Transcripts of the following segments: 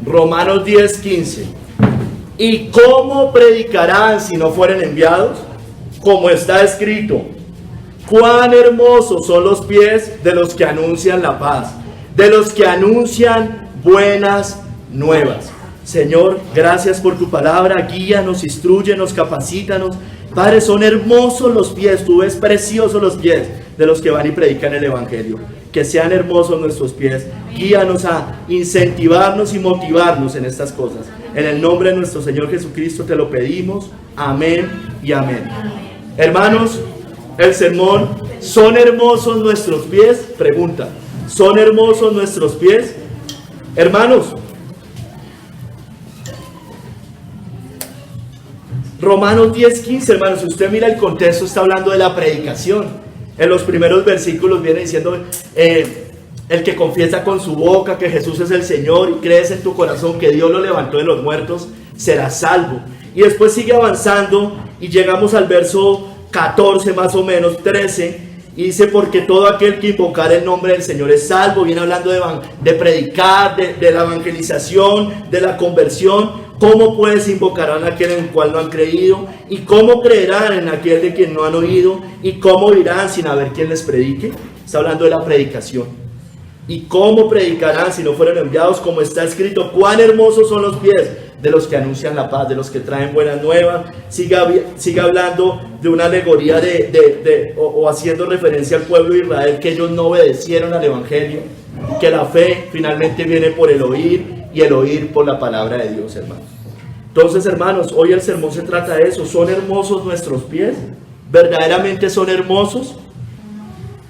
Romanos 10:15. ¿Y cómo predicarán si no fueren enviados? Como está escrito: cuán hermosos son los pies de los que anuncian la paz, de los que anuncian buenas nuevas. Señor, gracias por tu palabra. Guíanos, instrúyenos, capacítanos. Padre, son hermosos los pies, tú ves preciosos los pies de los que van y predican el evangelio. Que sean hermosos nuestros pies. Guíanos a incentivarnos y motivarnos en estas cosas. En el nombre de nuestro Señor Jesucristo te lo pedimos. Amén y amén. Hermanos, el sermón: ¿son hermosos nuestros pies? Pregunta: ¿son hermosos nuestros pies? Hermanos, Romanos 10:15, hermanos, si usted mira el contexto, está hablando de la predicación. En los primeros versículos viene diciendo: el que confiesa con su boca que Jesús es el Señor y crees en tu corazón que Dios lo levantó de los muertos, será salvo. Y después sigue avanzando y llegamos al verso 14 más o menos, 13, y dice: porque todo aquel que invocar el nombre del Señor es salvo. Viene hablando de predicar, de la evangelización, de la conversión. ¿Cómo pues invocarán a aquel en el cual no han creído? ¿Y cómo creerán en aquel de quien no han oído? ¿Y cómo irán sin haber quien les predique? Está hablando de la predicación. ¿Y cómo predicarán si no fueron enviados? Como está escrito: cuán hermosos son los pies de los que anuncian la paz, de los que traen buenas nuevas. Sigue hablando de una alegoría o haciendo referencia al pueblo de Israel, que ellos no obedecieron al evangelio, que la fe finalmente viene por el oír y el oír por la palabra de Dios, hermanos. Entonces, hermanos, hoy el sermón se trata de eso. ¿Son hermosos nuestros pies? ¿Verdaderamente son hermosos?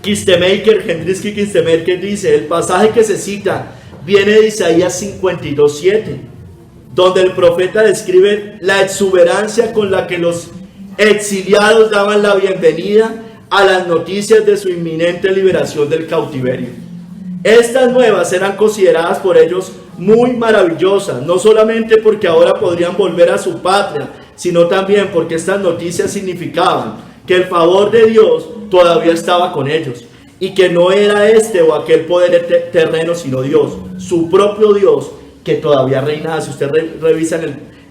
Hendrickson Kistemaker dice: el pasaje que se cita viene de Isaías 52:7, donde el profeta describe la exuberancia con la que los exiliados daban la bienvenida a las noticias de su inminente liberación del cautiverio. Estas nuevas eran consideradas por ellos muy maravillosas, no solamente porque ahora podrían volver a su patria, sino también porque estas noticias significaban que el favor de Dios todavía estaba con ellos, y que no era este o aquel poder terreno, sino Dios, su propio Dios, que todavía reinaba. Si usted revisa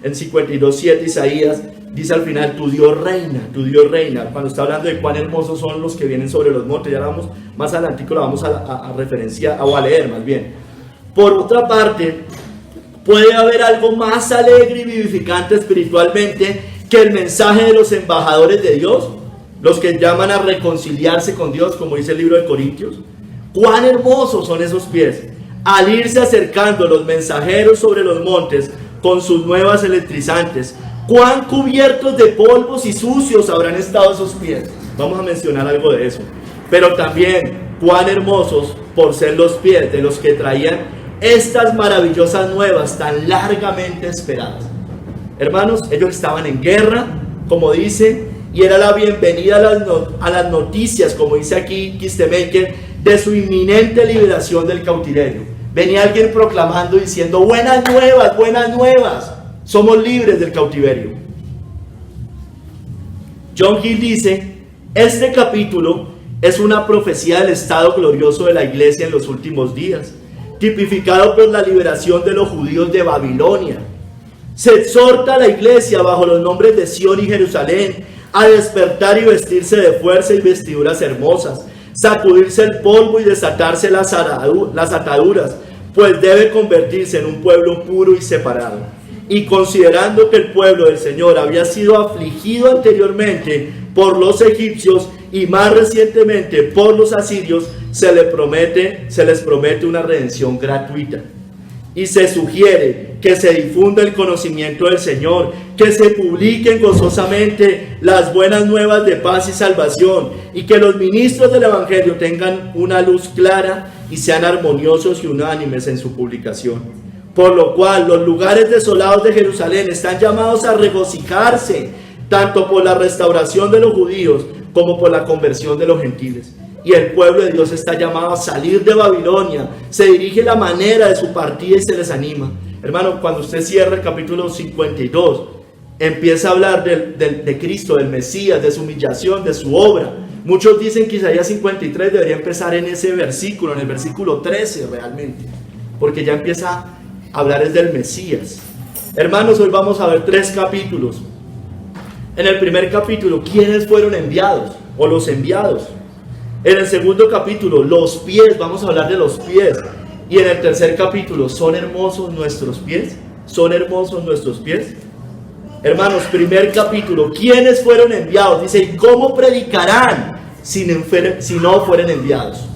en 52:7, Isaías dice al final: tu Dios reina, tu Dios reina. Cuando está hablando de cuán hermosos son los que vienen sobre los montes, ya vamos más adelante, lo vamos a referenciar o a leer más bien. Por otra parte, puede haber algo más alegre y vivificante espiritualmente que el mensaje de los embajadores de Dios, los que llaman a reconciliarse con Dios, como dice el libro de Corintios. Cuán hermosos son esos pies, al irse acercando los mensajeros sobre los montes con sus nuevas electrizantes. Cuán cubiertos de polvos y sucios habrán estado esos pies. Vamos a mencionar algo de eso. Pero también cuán hermosos por ser los pies de los que traían estas maravillosas nuevas tan largamente esperadas. Hermanos, ellos estaban en guerra, como dice, y era la bienvenida a las noticias, como dice aquí Kistemaker, de su inminente liberación del cautiverio. Venía alguien proclamando, diciendo: buenas nuevas, somos libres del cautiverio. John Gill dice: este capítulo es una profecía del estado glorioso de la iglesia en los últimos días, tipificado por la liberación de los judíos de Babilonia. Se exhorta a la iglesia bajo los nombres de Sión y Jerusalén a despertar y vestirse de fuerza y vestiduras hermosas, sacudirse el polvo y desatarse las ataduras, pues debe convertirse en un pueblo puro y separado. Y considerando que el pueblo del Señor había sido afligido anteriormente por los egipcios y más recientemente por los asirios, se les promete una redención gratuita. Y se sugiere que se difunda el conocimiento del Señor, que se publiquen gozosamente las buenas nuevas de paz y salvación, y que los ministros del Evangelio tengan una luz clara y sean armoniosos y unánimes en su publicación. Por lo cual los lugares desolados de Jerusalén están llamados a regocijarse, tanto por la restauración de los judíos como por la conversión de los gentiles. Y el pueblo de Dios está llamado a salir de Babilonia. Se dirige la manera de su partida y se les anima. Hermano, cuando usted cierra el capítulo 52, empieza a hablar de Cristo, del Mesías, de su humillación, de su obra. Muchos dicen que Isaías 53 debería empezar en ese versículo, en el versículo 13 realmente, porque ya empieza hablar es del Mesías. Hermanos, hoy vamos a ver 3 capítulos. En el primer capítulo, ¿quiénes fueron enviados? O los enviados. En el segundo capítulo, los pies, vamos a hablar de los pies. Y en el tercer capítulo, ¿son hermosos nuestros pies? ¿Son hermosos nuestros pies? Hermanos, primer capítulo, ¿quiénes fueron enviados? Dice, ¿y cómo predicarán si no fueren enviados?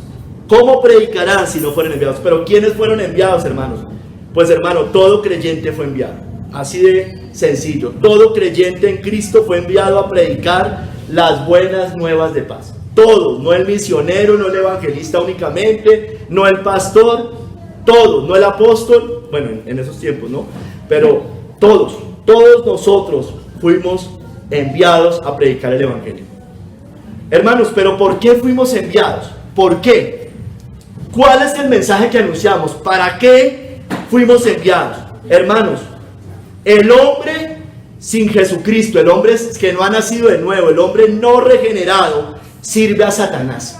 ¿Cómo predicarán si no fueren enviados? Pero ¿quiénes fueron enviados, hermanos? Pues, hermano, todo creyente fue enviado. Así de sencillo. Todo creyente en Cristo fue enviado a predicar las buenas nuevas de paz. Todos, no el misionero, no el evangelista únicamente, no el pastor, todos, no el apóstol, bueno, en esos tiempos, ¿no? Pero todos nosotros fuimos enviados a predicar el evangelio. Hermanos, pero ¿por qué fuimos enviados? ¿Por qué? ¿Cuál es el mensaje que anunciamos? ¿Para qué fuimos enviados? Hermanos, el hombre sin Jesucristo, el hombre que no ha nacido de nuevo, el hombre no regenerado, sirve a Satanás,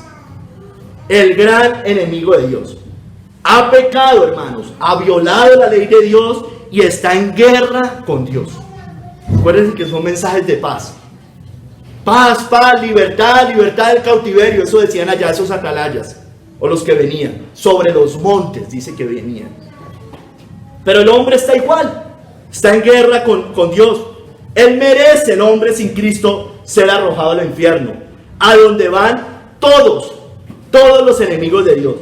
el gran enemigo de Dios. Ha pecado, hermanos, ha violado la ley de Dios y está en guerra con Dios. Acuérdense que son mensajes de paz. Paz, paz, libertad, libertad del cautiverio. Eso decían allá esos atalayas, o los que venían, sobre los montes, dice que venían. Pero el hombre está igual, está en guerra con Dios. Él merece, el hombre sin Cristo, ser arrojado al infierno, a donde van todos los enemigos de Dios.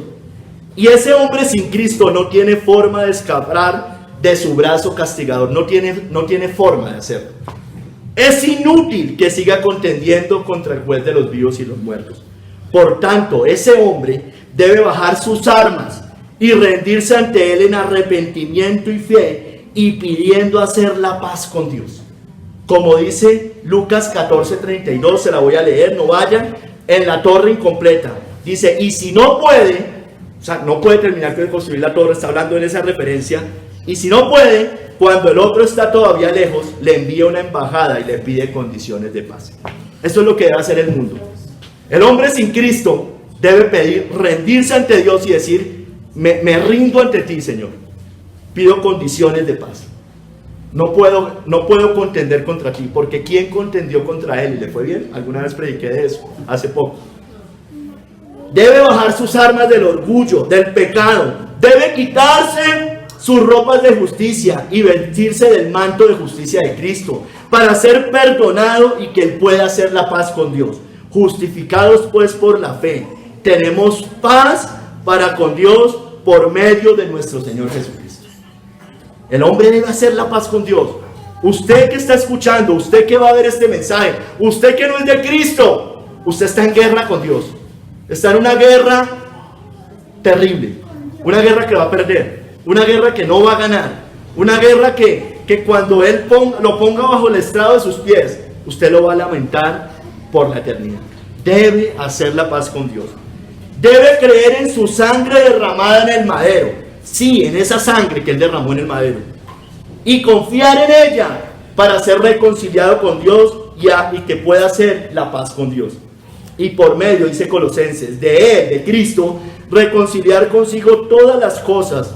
Y ese hombre sin Cristo no tiene forma de escapar de su brazo castigador, no tiene forma de hacerlo. Es inútil que siga contendiendo contra el juez de los vivos y los muertos. Por tanto, ese hombre debe bajar sus armas y rendirse ante él en arrepentimiento y fe, y pidiendo hacer la paz con Dios. Como dice Lucas 14:32, se la voy a leer, no vayan, en la torre incompleta. Dice, y si no puede, o sea, no puede terminar de construir la torre, está hablando en esa referencia, y si no puede, cuando el otro está todavía lejos, le envía una embajada y le pide condiciones de paz. Esto es lo que debe hacer el mundo. El hombre sin Cristo debe pedir, rendirse ante Dios y decir, me rindo ante ti, Señor. Pido condiciones de paz. No puedo contender contra ti, porque ¿quién contendió contra él y le fue bien? Alguna vez prediqué de eso, hace poco. Debe bajar sus armas del orgullo, del pecado. Debe quitarse sus ropas de justicia y vestirse del manto de justicia de Cristo, para ser perdonado y que él pueda hacer la paz con Dios. Justificados pues por la fe, tenemos paz para con Dios por medio de nuestro Señor Jesucristo. El hombre debe hacer la paz con Dios. Usted que está escuchando, usted que va a ver este mensaje, usted que no es de Cristo, usted está en guerra con Dios. Está en una guerra terrible, una guerra que va a perder, una guerra que no va a ganar, una guerra que cuando Él lo ponga bajo el estrado de sus pies, usted lo va a lamentar por la eternidad. Debe hacer la paz con Dios. Debe creer en su sangre derramada en el madero. Sí, en esa sangre que Él derramó en el madero. Y confiar en ella para ser reconciliado con Dios y que pueda hacer la paz con Dios. Y por medio, dice Colosenses, de Él, de Cristo, reconciliar consigo todas las cosas,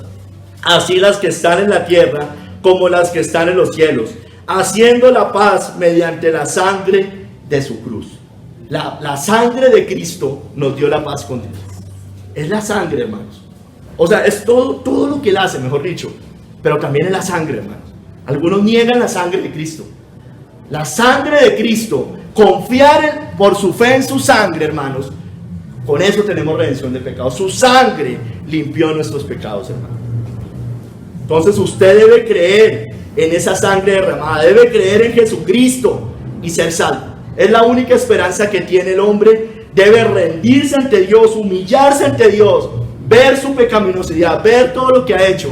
así las que están en la tierra como las que están en los cielos, haciendo la paz mediante la sangre de su cruz. La sangre de Cristo nos dio la paz con Dios. Es la sangre, hermanos. O sea, es todo lo que Él hace, mejor dicho. Pero también es la sangre, hermanos. Algunos niegan la sangre de Cristo. La sangre de Cristo, confiar por su fe en su sangre, hermanos, con eso tenemos redención de pecados. Su sangre limpió nuestros pecados, hermanos. Entonces usted debe creer en esa sangre derramada, debe creer en Jesucristo y ser salvo. Es la única esperanza que tiene el hombre. Debe rendirse ante Dios, humillarse ante Dios, ver su pecaminosidad, ver todo lo que ha hecho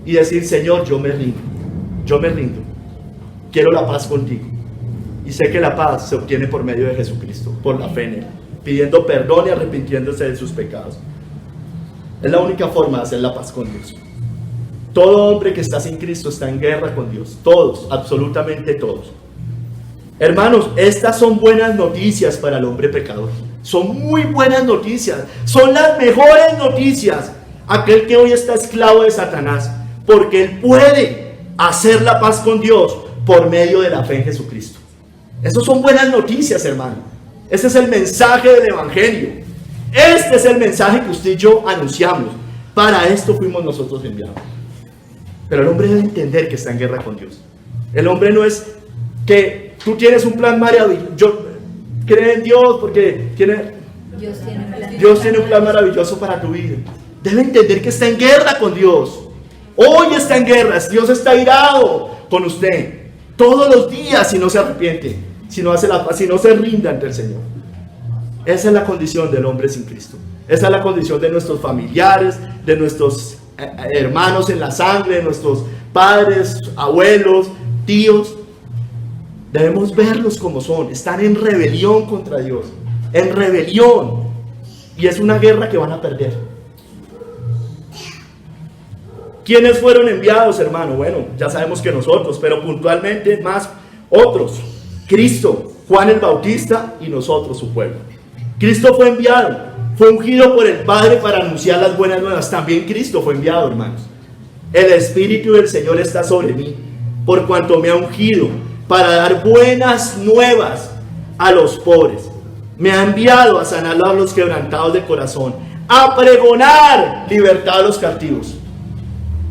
y decir, Señor, yo me rindo, quiero la paz contigo. Y sé que la paz se obtiene por medio de Jesucristo, por la fe en Él, pidiendo perdón y arrepintiéndose de sus pecados. Es la única forma de hacer la paz con Dios. Todo hombre que está sin Cristo está en guerra con Dios. Todos, absolutamente todos. Hermanos, estas son buenas noticias para el hombre pecador. Son muy buenas noticias. Son las mejores noticias. Aquel que hoy está esclavo de Satanás porque Él puede hacer la paz con Dios por medio de la fe en Jesucristo. Esas son buenas noticias, hermano. Este es el mensaje del Evangelio. Este es el mensaje que usted y yo anunciamos. Para esto fuimos nosotros enviados. Pero el hombre debe entender que está en guerra con Dios. El hombre no es que tú tienes un plan maravilloso. Yo creo en Dios porque Dios tiene un plan maravilloso para tu vida. Debe entender que está en guerra con Dios. Hoy está en guerra. Dios está irado con usted todos los días si no se arrepiente, si no hace la paz, si no se rinde ante el Señor. Esa es la condición del hombre sin Cristo. Esa es la condición de nuestros familiares, de nuestros hermanos en la sangre, de nuestros padres, abuelos, tíos. Debemos verlos como son. Están en rebelión contra Dios. En rebelión. Y es una guerra que van a perder. ¿Quiénes fueron enviados, hermano? Bueno, ya sabemos que nosotros, pero puntualmente más otros. Cristo, Juan el Bautista y nosotros, su pueblo. Cristo fue enviado, fue ungido por el Padre para anunciar las buenas nuevas. También Cristo fue enviado, hermanos. El Espíritu del Señor está sobre mí, por cuanto me ha ungido para dar buenas nuevas a los pobres. Me ha enviado a sanar a los quebrantados de corazón, a pregonar libertad a los cautivos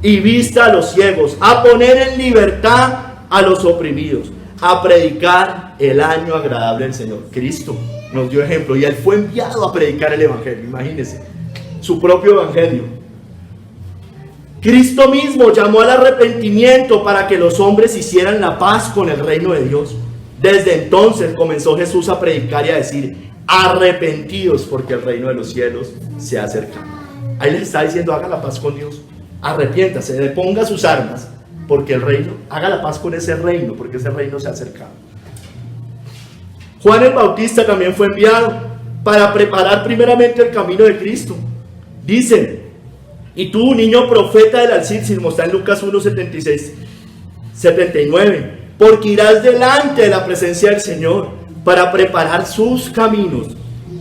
y vista a los ciegos, a poner en libertad a los oprimidos, a predicar el año agradable del Señor. Cristo nos dio ejemplo y Él fue enviado a predicar el Evangelio. Imagínense, su propio Evangelio. Cristo mismo llamó al arrepentimiento para que los hombres hicieran la paz con el reino de Dios. Desde entonces comenzó Jesús a predicar y a decir: arrepentidos, porque el reino de los cielos se ha acercado. Ahí les está diciendo: haga la paz con Dios, arrepiéntase, deponga sus armas, porque el reino, haga la paz con ese reino, porque ese reino se ha acercado. Juan el Bautista también fue enviado para preparar primeramente el camino de Cristo. Dice: y tú, niño profeta del Altísimo, está en Lucas 1, 76, 79, porque irás delante de la presencia del Señor para preparar sus caminos,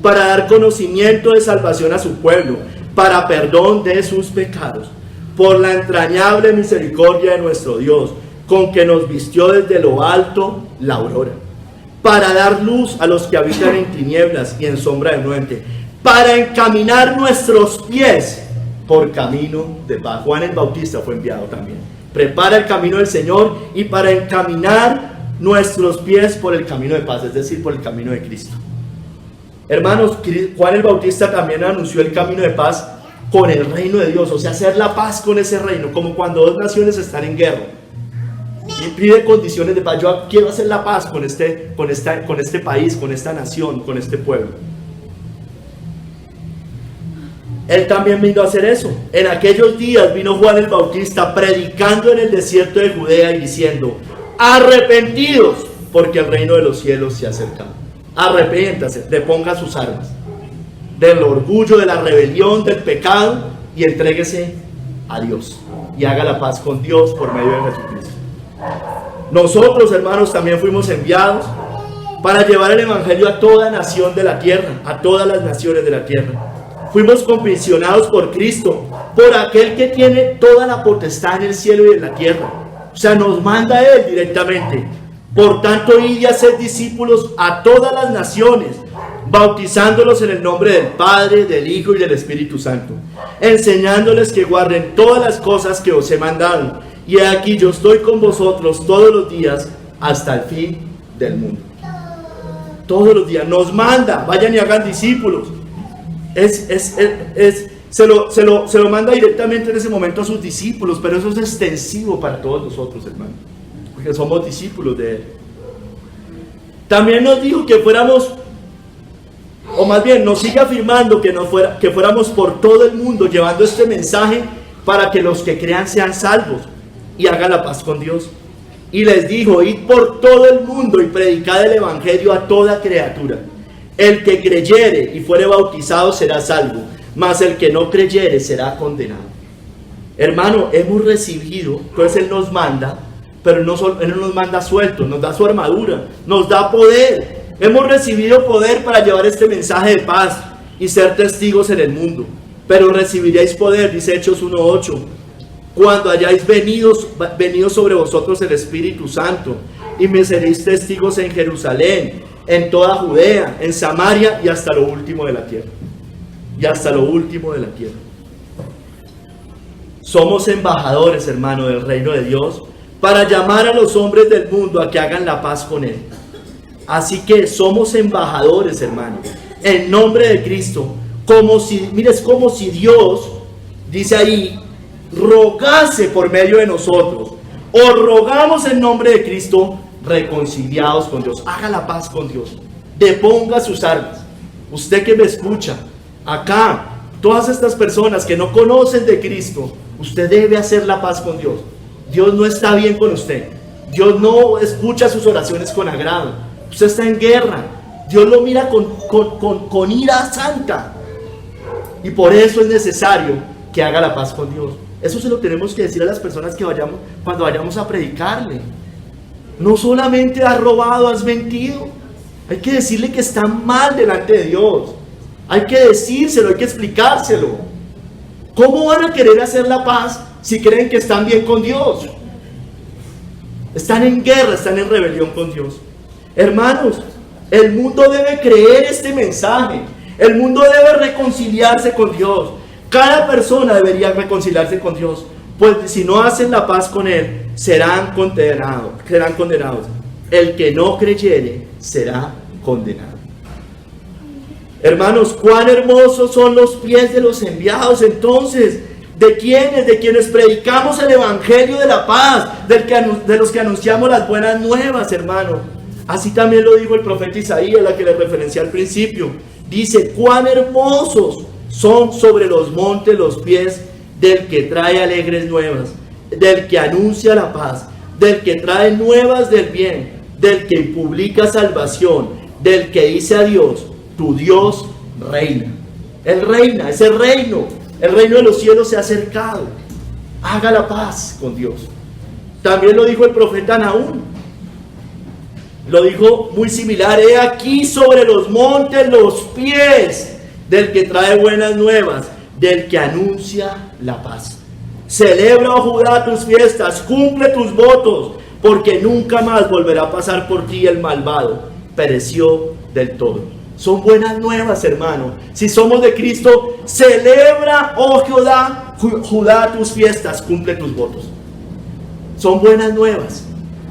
para dar conocimiento de salvación a su pueblo, para perdón de sus pecados, por la entrañable misericordia de nuestro Dios, con que nos vistió desde lo alto la aurora, para dar luz a los que habitan en tinieblas y en sombra de muerte, para encaminar nuestros pies por camino de paz. Juan el Bautista fue enviado también. Prepara el camino del Señor y para encaminar nuestros pies por el camino de paz, es decir, por el camino de Cristo. Hermanos, Juan el Bautista también anunció el camino de paz con el reino de Dios, o sea, hacer la paz con ese reino, como cuando dos naciones están en guerra y pide condiciones de paz. Yo quiero hacer la paz con este país, con esta nación, con este pueblo. Él también vino a hacer eso. En aquellos días vino Juan el Bautista predicando en el desierto de Judea y diciendo: arrepentidos, porque el reino de los cielos se ha acercado. Arrepiéntase, deponga sus armas del orgullo, de la rebelión, del pecado, y entréguese a Dios y haga la paz con Dios por medio de Jesucristo. Nosotros, hermanos, también fuimos enviados para llevar el Evangelio a toda nación de la tierra, a todas las naciones de la tierra. Fuimos comisionados por Cristo, por aquel que tiene toda la potestad en el cielo y en la tierra. O sea, nos manda Él directamente. Por tanto, id y haced discípulos a todas las naciones, bautizándolos en el nombre del Padre, del Hijo y del Espíritu Santo, enseñándoles que guarden todas las cosas que os he mandado. Y aquí yo estoy con vosotros todos los días hasta el fin del mundo. Todos los días nos manda: vayan y hagan discípulos. Se lo manda directamente en ese momento a sus discípulos, pero eso es extensivo para todos nosotros, hermanos, porque somos discípulos de Él. También nos dijo que fuéramos, o más bien nos sigue afirmando que fuéramos por todo el mundo llevando este mensaje para que los que crean sean salvos y hagan la paz con Dios. Y les dijo: id por todo el mundo y predicad el Evangelio a toda criatura. El que creyere y fuere bautizado será salvo, mas el que no creyere será condenado. Hermano, hemos recibido, entonces Él nos manda, pero Él no nos manda sueltos, nos da su armadura, nos da poder. Hemos recibido poder para llevar este mensaje de paz y ser testigos en el mundo. Pero recibiréis poder, dice Hechos 1:8, cuando hayáis venido sobre vosotros el Espíritu Santo, y me seréis testigos en Jerusalén, en toda Judea, en Samaria y hasta lo último de la tierra. Y hasta lo último de la tierra. Somos embajadores, hermano, del reino de Dios, para llamar a los hombres del mundo a que hagan la paz con Él. Así que somos embajadores, hermano, en nombre de Cristo, es como si Dios, dice ahí, rogase por medio de nosotros. Os rogamos en nombre de Cristo, reconciliados con Dios. Haga la paz con Dios. Deponga sus armas. Usted que me escucha, acá, todas estas personas que no conocen de Cristo, usted debe hacer la paz con Dios. Dios no está bien con usted. Dios no escucha sus oraciones con agrado. Usted está en guerra. Dios lo mira con ira santa. Y por eso es necesario que haga la paz con Dios. Eso se lo tenemos que decir a las personas que cuando vayamos a predicarle. No solamente has robado, has mentido. Hay que decirle que está mal delante de Dios. Hay que decírselo, hay que explicárselo. ¿Cómo van a querer hacer la paz si creen que están bien con Dios? Están en guerra, están en rebelión con Dios. Hermanos, el mundo debe creer este mensaje. El mundo debe reconciliarse con Dios. Cada persona debería reconciliarse con Dios. Pues si no hacen la paz con Él, serán condenados. El que no creyere será condenado. Hermanos, cuán hermosos son los pies de los enviados. Entonces, ¿de quiénes? De quienes predicamos el evangelio de la paz, de los que anunciamos las buenas nuevas, hermanos. Así también lo dijo el profeta Isaías, la que le referencié al principio. Dice, cuán hermosos son sobre los montes los pies del que trae alegres nuevas, del que anuncia la paz, del que trae nuevas del bien, del que publica salvación, del que dice a Dios, tu Dios reina. Él reina, ese reino, el reino de los cielos se ha acercado. Haga la paz con Dios. También lo dijo el profeta Nahum. Lo dijo muy similar. He aquí sobre los montes los pies del que trae buenas nuevas, del que anuncia la paz. Celebra, oh Judá, tus fiestas, cumple tus votos, porque nunca más volverá a pasar por ti el malvado. Pereció del todo. Son buenas nuevas, hermano. Si somos de Cristo, celebra, oh Judá, tus fiestas, cumple tus votos. Son buenas nuevas.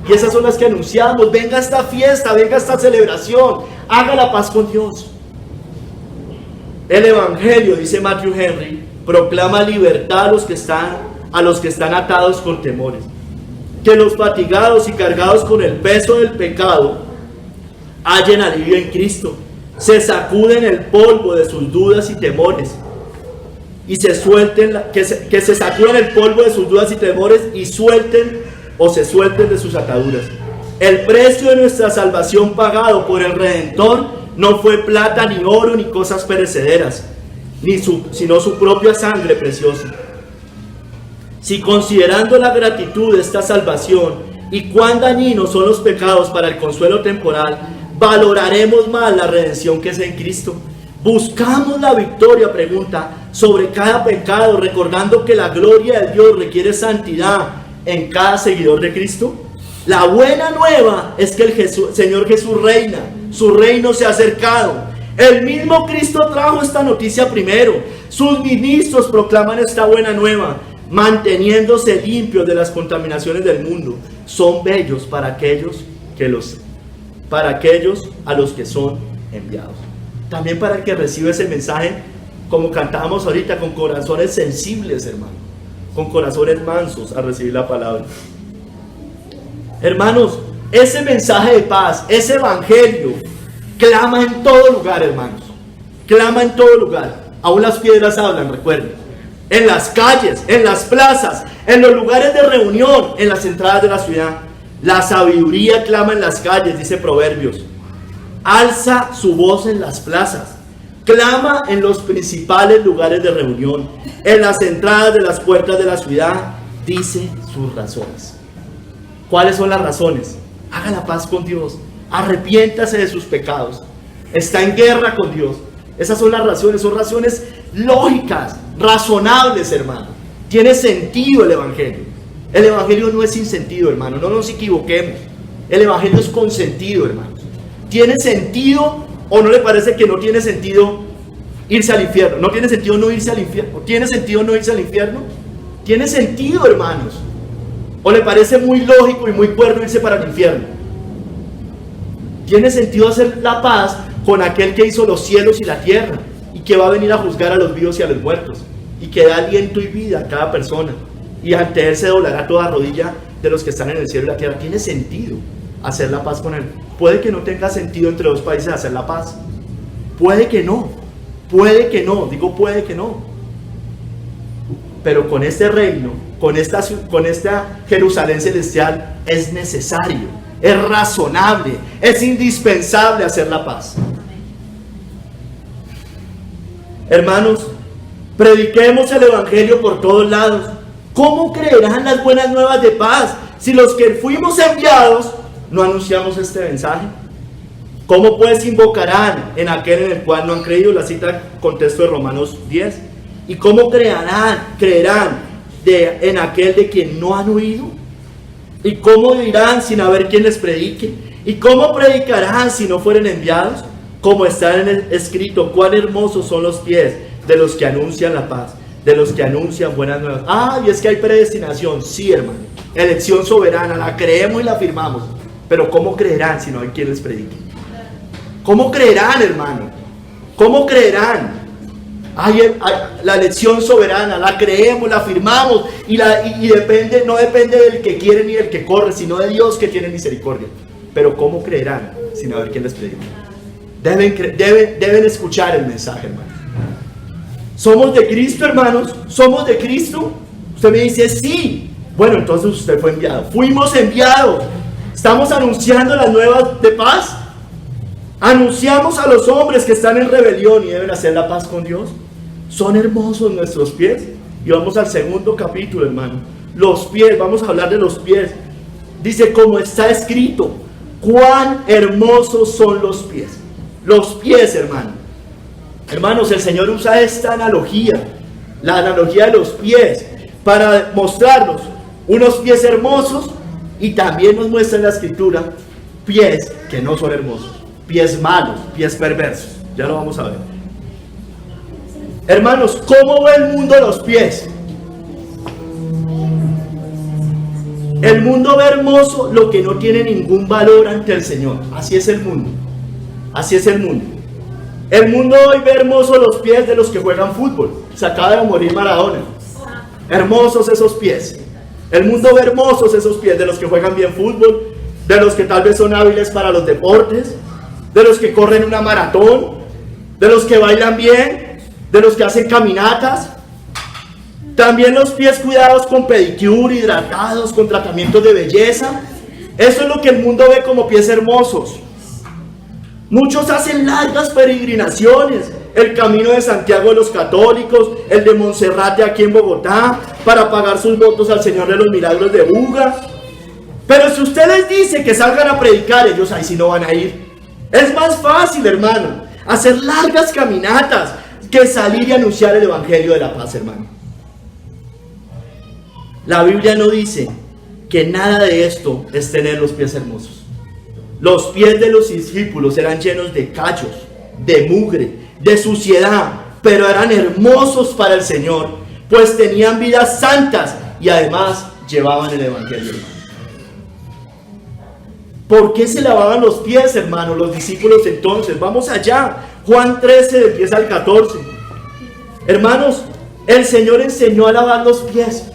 Y esas son las que anunciamos. Venga esta fiesta, venga esta celebración. Haga la paz con Dios. El Evangelio, dice Matthew Henry, proclama libertad a los que están atados con temores. Que los fatigados y cargados con el peso del pecado hallen alivio en Cristo. Se sacuden el polvo de sus dudas y temores. Y se suelten, que se sacuden el polvo de sus dudas y temores y se suelten de sus ataduras. El precio de nuestra salvación pagado por el Redentor no fue plata, ni oro, ni cosas perecederas, sino su propia sangre preciosa. Si considerando la gratitud de esta salvación y cuán dañinos son los pecados para el consuelo temporal, valoraremos más la redención que es en Cristo. Buscamos la victoria, pregunta, sobre cada pecado, recordando que la gloria de Dios requiere santidad en cada seguidor de Cristo. La buena nueva es que el Señor Jesús reina, su reino se ha acercado. El mismo Cristo trajo esta noticia primero. Sus ministros proclaman esta buena nueva, manteniéndose limpios de las contaminaciones del mundo. Son bellos para aquellos a los que son enviados. También para el que recibe ese mensaje, como cantábamos ahorita, con corazones sensibles, hermano, con corazones mansos a recibir la palabra. Hermanos, ese mensaje de paz, ese evangelio, clama en todo lugar, hermanos. Clama en todo lugar. Aún las piedras hablan, recuerden. En las calles, en las plazas, en los lugares de reunión, en las entradas de la ciudad. La sabiduría clama en las calles, dice Proverbios. Alza su voz en las plazas. Clama en los principales lugares de reunión. En las entradas de las puertas de la ciudad, dice sus razones. ¿Cuáles son las razones? Haga la paz con Dios. Arrepiéntase de sus pecados. Está en guerra con Dios. Esas son las razones. Son razones lógicas, razonables, hermano. Tiene sentido el Evangelio. El Evangelio no es sin sentido, hermano. No nos equivoquemos. El Evangelio es con sentido, hermanos. ¿Tiene sentido o no le parece que no tiene sentido irse al infierno? ¿No tiene sentido no irse al infierno? ¿Tiene sentido no irse al infierno? Tiene sentido, hermanos. ¿O le parece muy lógico y muy cuerdo irse para el infierno? Tiene sentido hacer la paz con aquel que hizo los cielos y la tierra y que va a venir a juzgar a los vivos y a los muertos y que da aliento y vida a cada persona, y ante él se doblará toda rodilla de los que están en el cielo y la tierra. Tiene sentido hacer la paz con él. Puede que no tenga sentido entre dos países hacer la paz. Puede que no, digo puede que no. Pero con este reino, con esta Jerusalén celestial, es necesario, es razonable, es indispensable hacer la paz. Hermanos, prediquemos el Evangelio por todos lados. ¿Cómo creerán las buenas nuevas de paz si los que fuimos enviados no anunciamos este mensaje? ¿Cómo pues invocarán en aquel en el cual no han creído? La cita contexto de Romanos 10. ¿Y cómo creerán en aquel de quien no han oído? ¿Y cómo dirán sin haber quien les predique? ¿Y cómo predicarán si no fueren enviados? Como está en el escrito, cuán hermosos son los pies de los que anuncian la paz, de los que anuncian buenas nuevas. Y es que hay predestinación, sí, hermano. Elección soberana, la creemos y la afirmamos. Pero ¿cómo creerán si no hay quien les predique? ¿Cómo creerán, hermano? ¿Cómo creerán? La elección soberana, la creemos, la afirmamos y no depende del que quiere ni del que corre, sino de Dios que tiene misericordia. Pero ¿cómo creerán sin haber quien les predique? Deben escuchar el mensaje, hermano. ¿Somos de Cristo, hermanos? ¿Somos de Cristo? Usted me dice, sí. Bueno, entonces usted fue enviado. Fuimos enviados. Estamos anunciando las nuevas de paz. Anunciamos a los hombres que están en rebelión y deben hacer la paz con Dios. Son hermosos nuestros pies. Y vamos al segundo capítulo, hermano. Los pies, vamos a hablar de los pies. Dice, como está escrito, cuán hermosos son los pies. Los pies, hermano. Hermanos, el Señor usa esta analogía, la analogía de los pies, para mostrarnos unos pies hermosos, y también nos muestra en la Escritura pies que no son hermosos, pies malos, pies perversos. Ya lo vamos a ver. Hermanos, ¿cómo ve el mundo los pies? El mundo ve hermoso lo que no tiene ningún valor ante el Señor. Así es el mundo. Así es el mundo. El mundo hoy ve hermosos los pies de los que juegan fútbol. Se acaba de morir Maradona. Hermosos esos pies. El mundo ve hermosos esos pies de los que juegan bien fútbol, de los que tal vez son hábiles para los deportes, de los que corren una maratón, de los que bailan bien, de los que hacen caminatas. También los pies cuidados con pedicure, hidratados, con tratamientos de belleza. Eso es lo que el mundo ve como pies hermosos. Muchos hacen largas peregrinaciones, el camino de Santiago de los católicos, el de Monserrate aquí en Bogotá, para pagar sus votos al Señor de los Milagros de Buga. Pero si usted les dice que salgan a predicar, ellos ahí sí no van a ir. Es más fácil, hermano, hacer largas caminatas que salir y anunciar el Evangelio de la paz, hermano. La Biblia no dice que nada de esto es tener los pies hermosos. Los pies de los discípulos eran llenos de callos, de mugre, de suciedad, pero eran hermosos para el Señor, pues tenían vidas santas y además llevaban el Evangelio, hermano. ¿Por qué se lavaban los pies, hermano, los discípulos entonces? Vamos allá, Juan 13, del 10 al 14. Hermanos, el Señor enseñó a lavar los pies.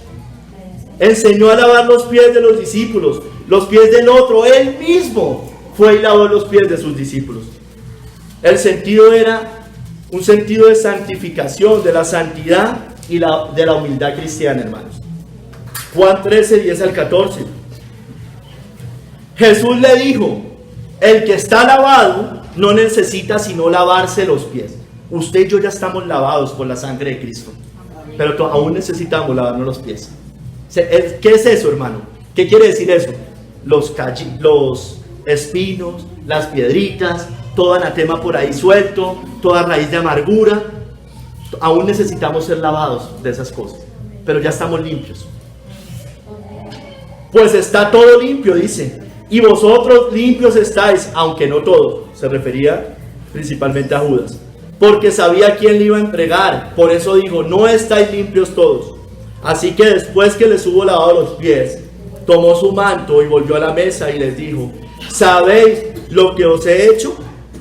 Enseñó a lavar los pies de los discípulos, los pies del otro. Él mismo fue y lavó los pies de sus discípulos. El sentido era un sentido de santificación, de la santidad y de la humildad cristiana, hermanos. Juan 13, 10 al 14. Jesús le dijo, el que está lavado no necesita sino lavarse los pies. Usted y yo ya estamos lavados por la sangre de Cristo, pero aún necesitamos lavarnos los pies. ¿Qué es eso, hermano? ¿Qué quiere decir eso? Los espinos, las piedritas, todo anatema por ahí suelto, toda raíz de amargura. Aún necesitamos ser lavados de esas cosas. pero ya estamos limpios. Pues está todo limpio, dice, y vosotros limpios estáis, aunque no todos. Se refería principalmente a Judas, porque sabía quién le iba a entregar. Por eso dijo, no estáis limpios todos. Así que después que les hubo lavado los pies, tomó su manto y volvió a la mesa y les dijo, ¿sabéis lo que os he hecho?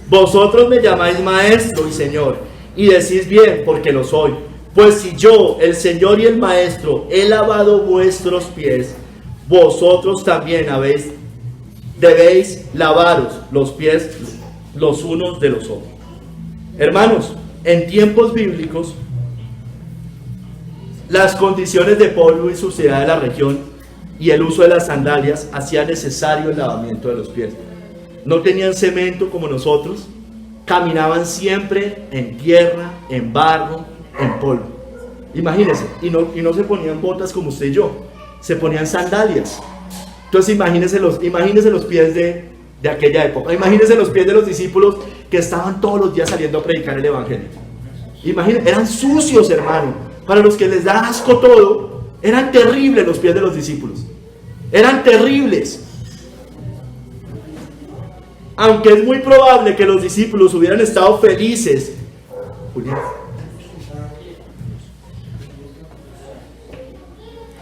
Vosotros me llamáis maestro y señor, y decís bien, porque lo soy. Pues si yo, el Señor y el Maestro, he lavado vuestros pies, vosotros también debéis lavaros los pies los unos de los otros. Hermanos, en tiempos bíblicos, las condiciones de polvo y suciedad de la región y el uso de las sandalias hacía necesario el lavamiento de los pies. No tenían cemento como nosotros, caminaban siempre en tierra, en barro, en polvo. Imagínense, y no se ponían botas como usted y yo, se ponían sandalias. Entonces imagínense los pies de aquella época. Imagínense los pies de los discípulos que estaban todos los días saliendo a predicar el evangelio. Imagínense, eran sucios, hermano. Para los que les da asco todo, eran terribles los pies de los discípulos. Eran terribles. Aunque es muy probable que los discípulos hubieran estado felices.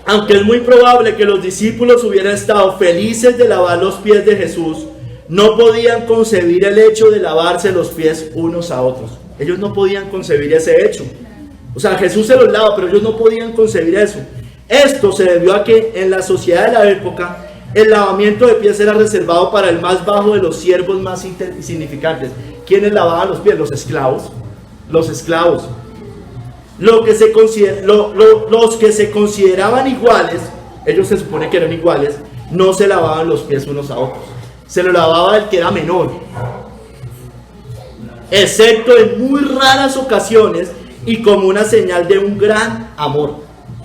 Aunque es muy probable que los discípulos hubieran estado felices de lavar los pies de Jesús, no podían concebir el hecho de lavarse los pies unos a otros. Ellos no podían concebir ese hecho. O sea, Jesús se los lava, pero ellos no podían concebir eso. Esto se debió a que en la sociedad de la época, el lavamiento de pies era reservado para el más bajo de los siervos más insignificantes. ¿Quiénes lavaban los pies? Los esclavos. Los esclavos. Los que se consideraban iguales, ellos se supone que eran iguales, no se lavaban los pies unos a otros. Se lo lavaba el que era menor. Excepto en muy raras ocasiones y como una señal de un gran amor.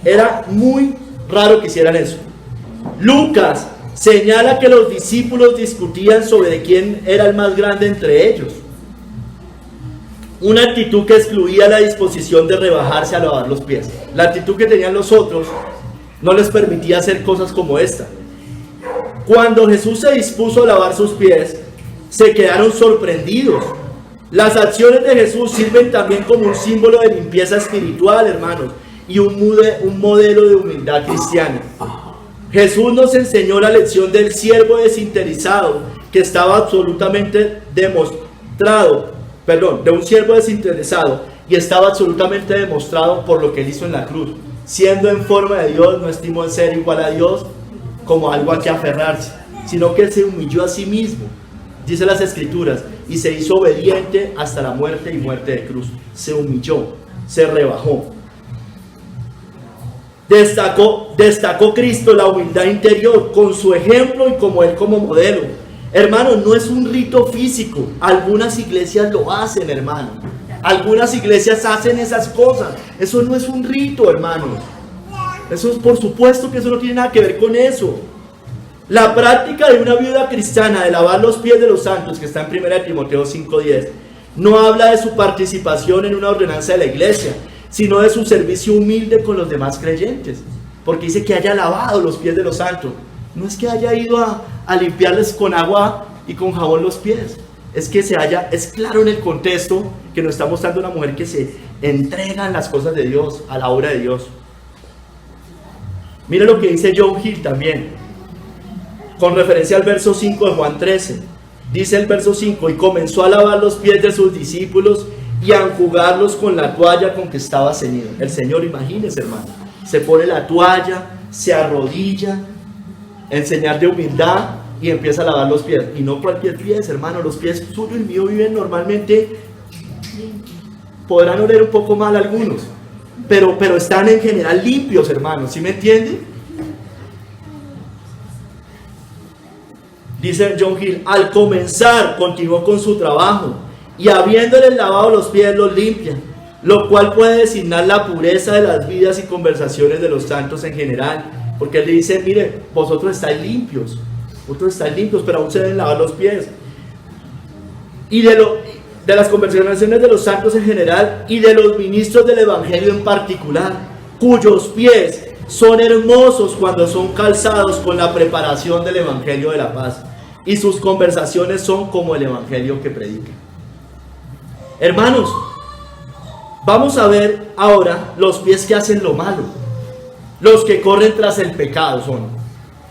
Era muy raro que hicieran eso. Lucas señala que los discípulos discutían sobre quién era el más grande entre ellos. Una actitud que excluía la disposición de rebajarse a lavar los pies. La actitud que tenían los otros no les permitía hacer cosas como esta. Cuando Jesús se dispuso a lavar sus pies, se quedaron sorprendidos. Las acciones de Jesús sirven también como un símbolo de limpieza espiritual, hermanos, y un modelo de humildad cristiana. Jesús nos enseñó la lección del siervo desinteresado, que estaba absolutamente demostrado, de un siervo desinteresado, y estaba absolutamente demostrado por lo que él hizo en la cruz. Siendo en forma de Dios, no estimó el ser igual a Dios como algo a que aferrarse, sino que él se humilló a sí mismo, dice las Escrituras, y se hizo obediente hasta la muerte y muerte de cruz. Se humilló, se rebajó. Destacó Cristo la humildad interior con su ejemplo y como él como modelo. Hermano, no es un rito físico. Algunas iglesias lo hacen, hermano. Algunas iglesias hacen esas cosas. Eso no es un rito, hermano. Eso es, por supuesto que eso no tiene nada que ver con eso. La práctica de una vida cristiana de lavar los pies de los santos, que está en 1 Timoteo 5:10, no habla de su participación en una ordenanza de la iglesia, sino de su servicio humilde con los demás creyentes. Porque dice que haya lavado los pies de los santos. No es que haya ido a limpiarles con agua y con jabón los pies. Es que es claro en el contexto que nos está mostrando una mujer que se entrega en las cosas de Dios, a la obra de Dios. Mira lo que dice John Hill también, con referencia al verso 5 de Juan 13. Dice el verso 5, y comenzó a lavar los pies de sus discípulos y a enjugarlos con la toalla con que estaba ceñido. El Señor, imagínese, hermano, se pone la toalla, se arrodilla, en señal de humildad, y empieza a lavar los pies. Y no cualquier pies, hermano, los pies suyos y míos viven normalmente, podrán oler un poco mal algunos, pero están en general limpios, hermanos, ¿sí me entienden? Dice John Hill, al comenzar continuó con su trabajo y habiéndoles lavado los pies los limpia, lo cual puede designar la pureza de las vidas y conversaciones de los santos en general, porque él le dice, mire, vosotros estáis limpios, pero aún se deben lavar los pies. Y de las conversaciones de los santos en general y de los ministros del evangelio en particular. cuyos pies son hermosos cuando son calzados con la preparación del Evangelio de la paz, y sus conversaciones son como el Evangelio que predican. Hermanos, vamos a ver ahora los pies que hacen lo malo, los que corren tras el pecado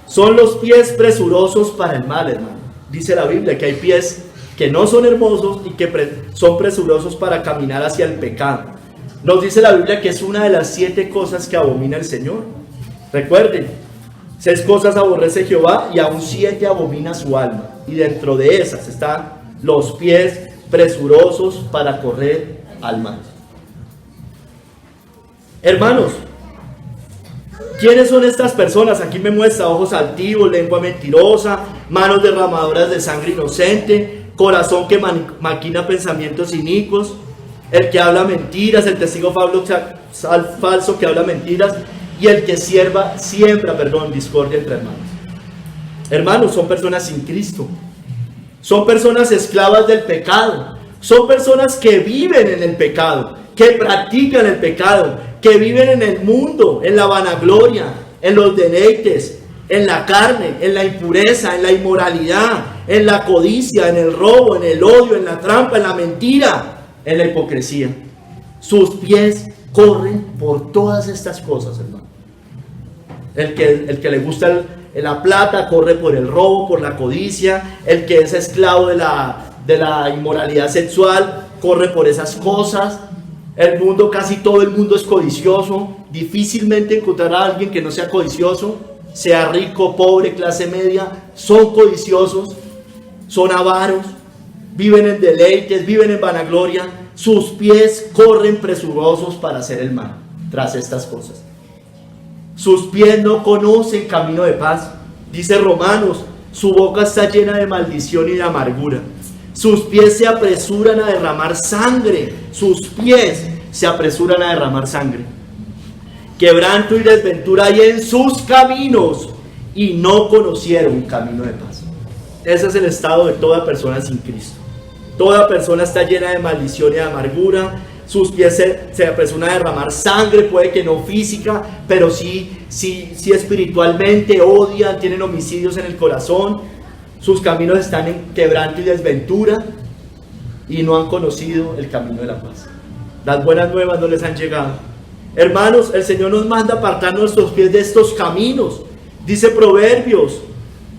son los pies presurosos para el mal, hermano. Dice la Biblia que hay pies que no son hermosos y que son presurosos para caminar hacia el pecado. Nos dice la Biblia que es una de las 7 cosas que abomina el Señor. Recuerden, 6 cosas aborrece Jehová y aún 7 abomina su alma. Y dentro de esas están los pies presurosos para correr al mal. Hermanos, ¿quiénes son estas personas? Aquí me muestra ojos altivos, lengua mentirosa, manos derramadoras de sangre inocente, corazón que maquina pensamientos inicuos, el que habla mentiras, el testigo falso que habla mentiras, y el que siembra discordia entre hermanos. Hermanos, son personas sin Cristo, son personas esclavas del pecado, son personas que viven en el pecado, que practican el pecado, que viven en el mundo, en la vanagloria, en los deleites, en la carne, en la impureza, en la inmoralidad, en la codicia, en el robo, en el odio, en la trampa, en la mentira, en la hipocresía. Sus pies corren por todas estas cosas, hermano. El que le gusta la plata corre por el robo, por la codicia. El que es esclavo de la inmoralidad sexual corre por esas cosas. El mundo, casi todo el mundo es codicioso. Difícilmente encontrará a alguien que no sea codicioso, sea rico, pobre, clase media. Son codiciosos, son avaros, viven en deleites, viven en vanagloria. Sus pies corren presurosos para hacer el mal tras estas cosas. Sus pies no conocen camino de paz. Dice Romanos, su boca está llena de maldición y de amargura. Sus pies se apresuran a derramar sangre. Sus pies se apresuran a derramar sangre. Quebranto y desventura hay en sus caminos y no conocieron un camino de paz. Ese es el estado de toda persona sin Cristo. Toda persona está llena de maldición y de amargura. Sus pies se apresuran a derramar sangre, puede que no física, pero sí espiritualmente odian, tienen homicidios en el corazón. Sus caminos están en quebranto y desventura y no han conocido el camino de la paz. Las buenas nuevas no les han llegado. Hermanos, el Señor nos manda a apartar nuestros pies de estos caminos. Dice Proverbios,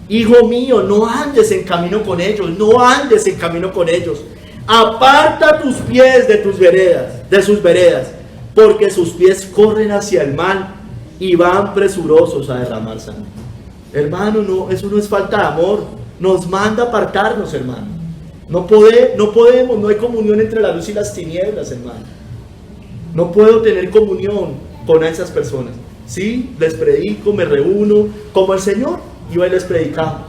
hijo mío, no andes en camino con ellos, no andes en camino con ellos. Aparta tus pies de sus veredas, porque sus pies corren hacia el mal y van presurosos a derramar sangre. Hermano, no, eso no es falta de amor. Nos manda a apartarnos, hermano. No podemos, no hay comunión entre la luz y las tinieblas, hermano. No puedo tener comunión con esas personas. Sí, les predico, me reúno como el Señor, yo les predicaba.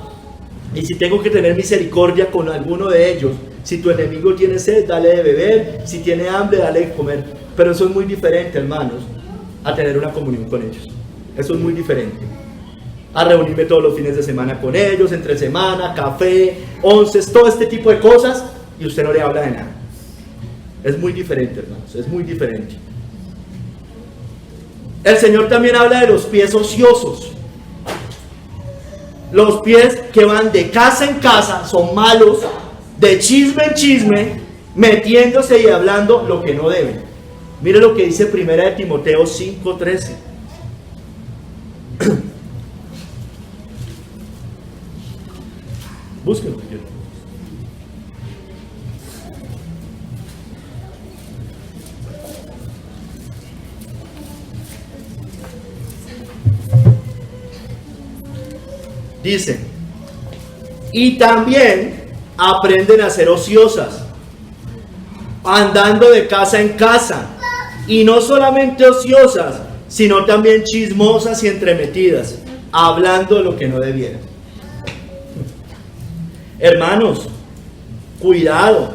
Y si tengo que tener misericordia con alguno de ellos, si tu enemigo tiene sed, dale de beber, si tiene hambre, dale de comer. Pero eso es muy diferente, hermanos, a tener una comunión con ellos. Eso es muy diferente. A reunirme todos los fines de semana con ellos, entre semana, café, onces, todo este tipo de cosas, y usted no le habla de nada. Es muy diferente, hermanos, es muy diferente. El Señor también habla de los pies ociosos. Los pies que van de casa en casa son malos, de chisme en chisme, metiéndose y hablando lo que no deben. Mire lo que dice 1 Timoteo 5:13. Búsquenlo. Dice, y también aprenden a ser ociosas, andando de casa en casa, y no solamente ociosas, sino también chismosas y entremetidas, hablando lo que no debieran. Hermanos, cuidado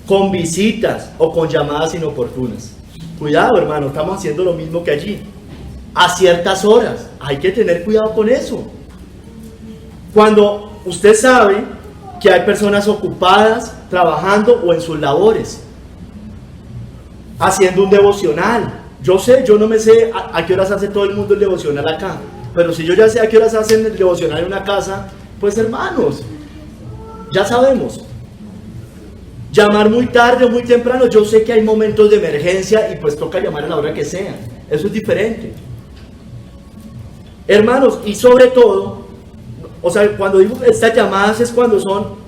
con visitas o con llamadas inoportunas. Cuidado, hermano, estamos haciendo lo mismo que allí. A ciertas horas, hay que tener cuidado con eso. Cuando usted sabe que hay personas ocupadas, trabajando o en sus labores, haciendo un devocional, Yo sé, yo no me sé a qué horas hace todo el mundo el devocional acá, pero si yo ya sé a qué horas hacen el devocional en una casa, pues hermanos, ya sabemos. Llamar muy tarde o muy temprano, yo sé que hay momentos de emergencia y pues toca llamar a la hora que sea, eso es diferente. Hermanos, y sobre todo, o sea, cuando digo estas llamadas es cuando son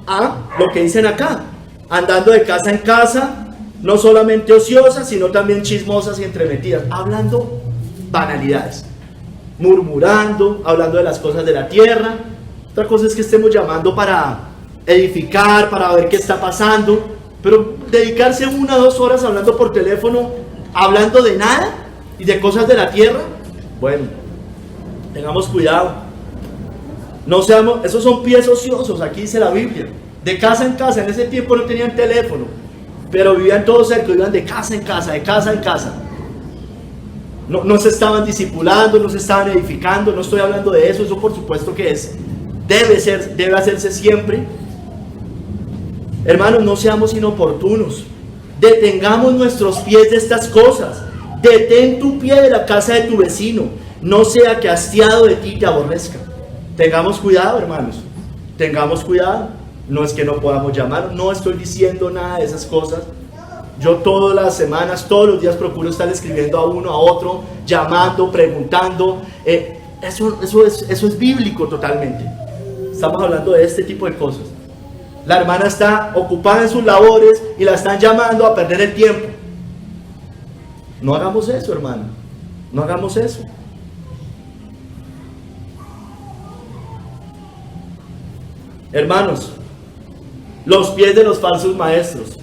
lo que dicen acá, andando de casa en casa, no solamente ociosas, sino también chismosas y entremetidas, hablando banalidades, murmurando, hablando de las cosas de la tierra. Otra cosa es que estemos llamando para edificar, para ver qué está pasando, pero dedicarse 1 o 2 horas hablando por teléfono, hablando de nada y de cosas de la tierra, bueno, tengamos cuidado. No seamos, esos son pies ociosos, aquí dice la Biblia, de casa en casa. En ese tiempo no tenían teléfono, pero vivían todos cerca, vivían de casa en casa, de casa en casa. No se estaban discipulando, no se estaban edificando. No estoy hablando de eso, eso por supuesto que debe hacerse siempre. Hermanos, no seamos inoportunos, detengamos nuestros pies de estas cosas. Detén tu pie de la casa de tu vecino, no sea que hastiado de ti te aborrezca. Tengamos cuidado, hermanos, tengamos cuidado. No es que no podamos llamar, no estoy diciendo nada de esas cosas. Yo todas las semanas, todos los días procuro estar escribiendo a uno, a otro, llamando, preguntando. Eso es bíblico totalmente. Estamos hablando de este tipo de cosas. La hermana está ocupada en sus labores y la están llamando a perder el tiempo. No hagamos eso, hermano. No hagamos eso. Hermanos, los pies de los falsos maestros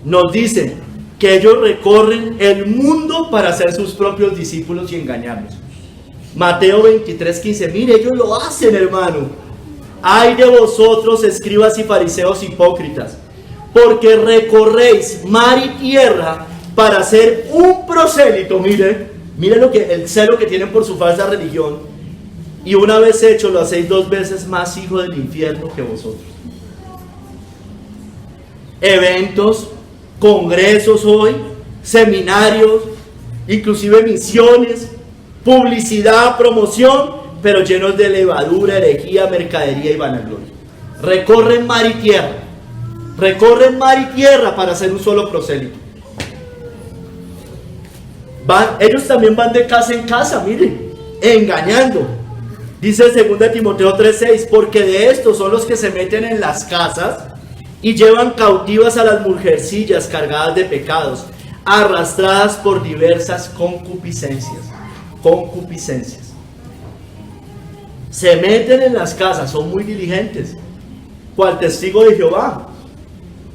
nos dicen que ellos recorren el mundo para ser sus propios discípulos y engañarlos. Mateo 23:15, mire, ellos lo hacen, hermano. Ay de vosotros, escribas y fariseos hipócritas, porque recorréis mar y tierra para ser un prosélito. Mire el celo que tienen por su falsa religión, y una vez hecho lo hacéis 2 veces más hijo del infierno que vosotros. Eventos, congresos hoy, seminarios, inclusive misiones, publicidad, promoción, pero llenos de levadura, herejía, mercadería y vanagloria. Recorren mar y tierra para hacer un solo prosélito. Ellos también van de casa en casa, miren, engañando. Dice 2 Timoteo 3:6, porque de estos son los que se meten en las casas y llevan cautivas a las mujercillas cargadas de pecados, arrastradas por diversas concupiscencias. Se meten en las casas, son muy diligentes. ¿Cuál testigo de Jehová?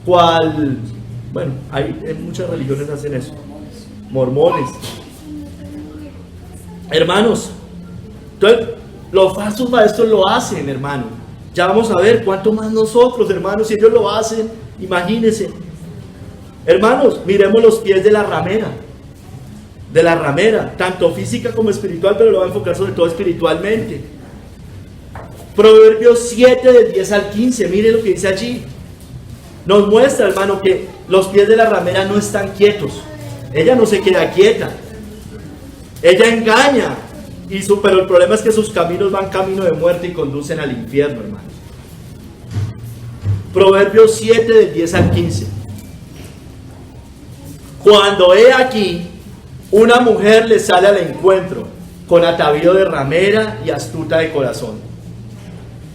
Bueno, en muchas religiones hacen eso. Mormones. Hermanos, entonces los falsos maestros lo hacen, hermano. Ya vamos a ver cuánto más nosotros, hermanos, si ellos lo hacen, imagínense. Hermanos, miremos los pies de la ramera, tanto física como espiritual, pero lo voy a enfocar sobre todo espiritualmente. Proverbios 7 del 10 al 15, mire lo que dice allí. Nos muestra, hermano, que los pies de la ramera no están quietos. Ella no se queda quieta. Ella engaña. Pero el problema es que sus caminos van camino de muerte y conducen al infierno, hermano. Proverbios 7 del 10 al 15. Cuando he aquí, una mujer le sale al encuentro con atavío de ramera y astuta de corazón.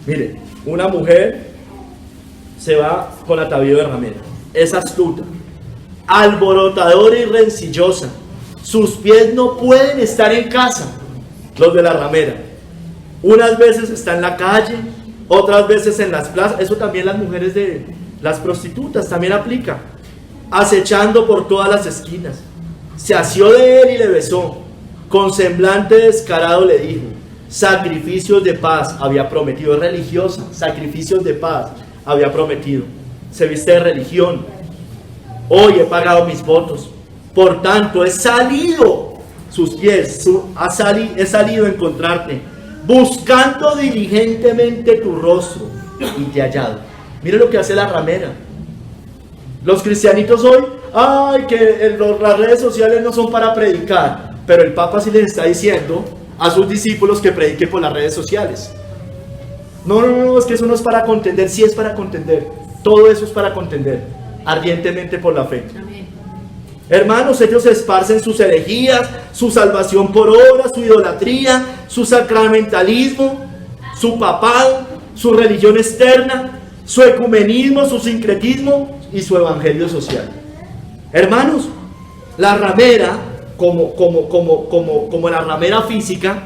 Mire, una mujer se va con atavío de ramera, es astuta, alborotadora y rencillosa. Sus pies no pueden estar en casa, los de la ramera. Unas veces está en la calle, otras veces en las plazas. Eso también las mujeres de las prostitutas también aplica. Acechando por todas las esquinas. Se asió de él y le besó. Con semblante descarado le dijo: sacrificios de paz había prometido. Es religiosa, sacrificios de paz había prometido. Se viste de religión. Hoy he pagado mis votos, por tanto he salido sus pies, he salido a encontrarte, buscando diligentemente tu rostro, y te he hallado. Mire lo que hace la ramera. Los cristianitos hoy ay, que las redes sociales no son para predicar, pero el Papa sí les está diciendo a sus discípulos que prediquen por las redes sociales. No, es que eso no es para contender, sí es para contender, todo eso es para contender, ardientemente por la fe. Hermanos, ellos esparcen sus herejías, su salvación por obras, su idolatría, su sacramentalismo, su papado, su religión externa, su ecumenismo, su sincretismo y su evangelio social. Hermanos, la ramera, como la ramera física,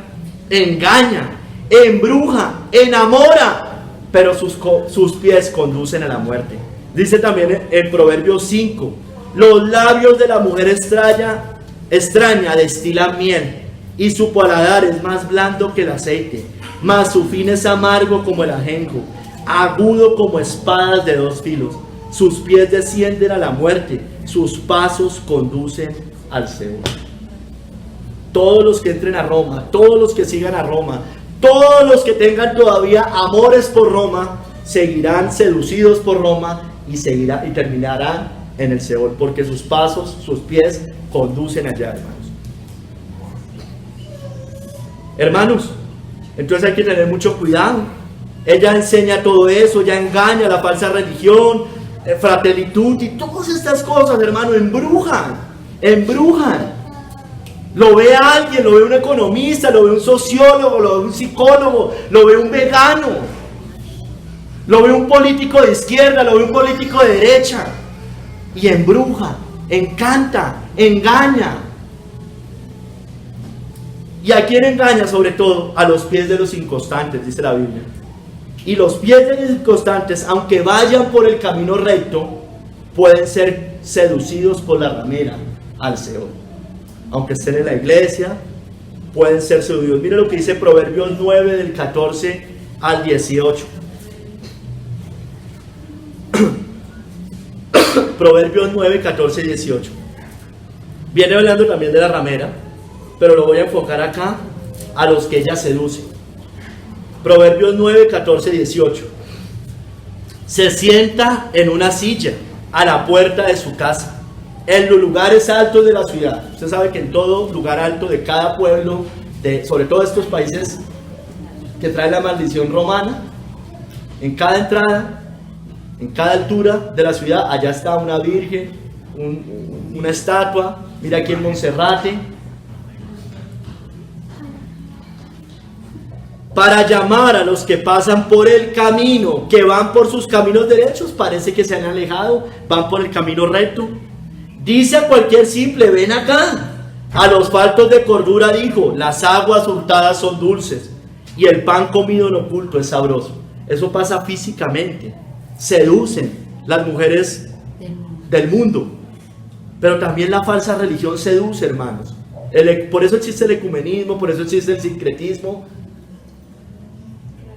engaña, embruja, enamora, pero sus pies conducen a la muerte. Dice también en Proverbios 5, los labios de la mujer extraña destilan miel, y su paladar es más blando que el aceite, mas su fin es amargo como el ajenjo, agudo como espadas de dos filos. Sus pies descienden a la muerte, sus pasos conducen al Seol. Todos los que entren a Roma, todos los que sigan a Roma, todos los que tengan todavía amores por Roma, seguirán seducidos por Roma y terminarán en el Seol, porque sus pasos, sus pies conducen allá, hermanos. Entonces hay que tener mucho cuidado. Ella enseña todo eso, ella engaña, la falsa religión, Fratelli Tutti, todas estas cosas, hermano, embrujan. Lo ve alguien, lo ve un economista, lo ve un sociólogo, lo ve un psicólogo, lo ve un vegano, lo ve un político de izquierda, lo ve un político de derecha, y embruja, encanta, engaña. ¿Y a quién engaña? Sobre todo a los pies de los inconstantes, dice la Biblia. Y los pies de los inconstantes, aunque vayan por el camino recto, pueden ser seducidos por la ramera al Seol. Aunque estén en la iglesia, pueden ser seducidos. Mira lo que dice Proverbios 9 del 14 al 18. Proverbios 9, 14 y 18. Viene hablando también de la ramera, pero lo voy a enfocar acá a los que ella seduce. Proverbios 9, 14 y 18. Se sienta en una silla a la puerta de su casa, en los lugares altos de la ciudad. Usted sabe que en todo lugar alto de cada pueblo, sobre todo estos países que traen la maldición romana, en cada entrada, en cada altura de la ciudad, allá está una virgen, una estatua. Mira aquí en Monserrate. Para llamar a los que pasan por el camino, que van por sus caminos derechos, parece que se han alejado, van por el camino recto. Dice a cualquier simple, ven acá. A los faltos de cordura dijo, las aguas hurtadas son dulces, y el pan comido en oculto es sabroso. Eso pasa físicamente. Seducen las mujeres del mundo, pero también la falsa religión seduce, hermanos. Por eso existe el ecumenismo, por eso existe el sincretismo.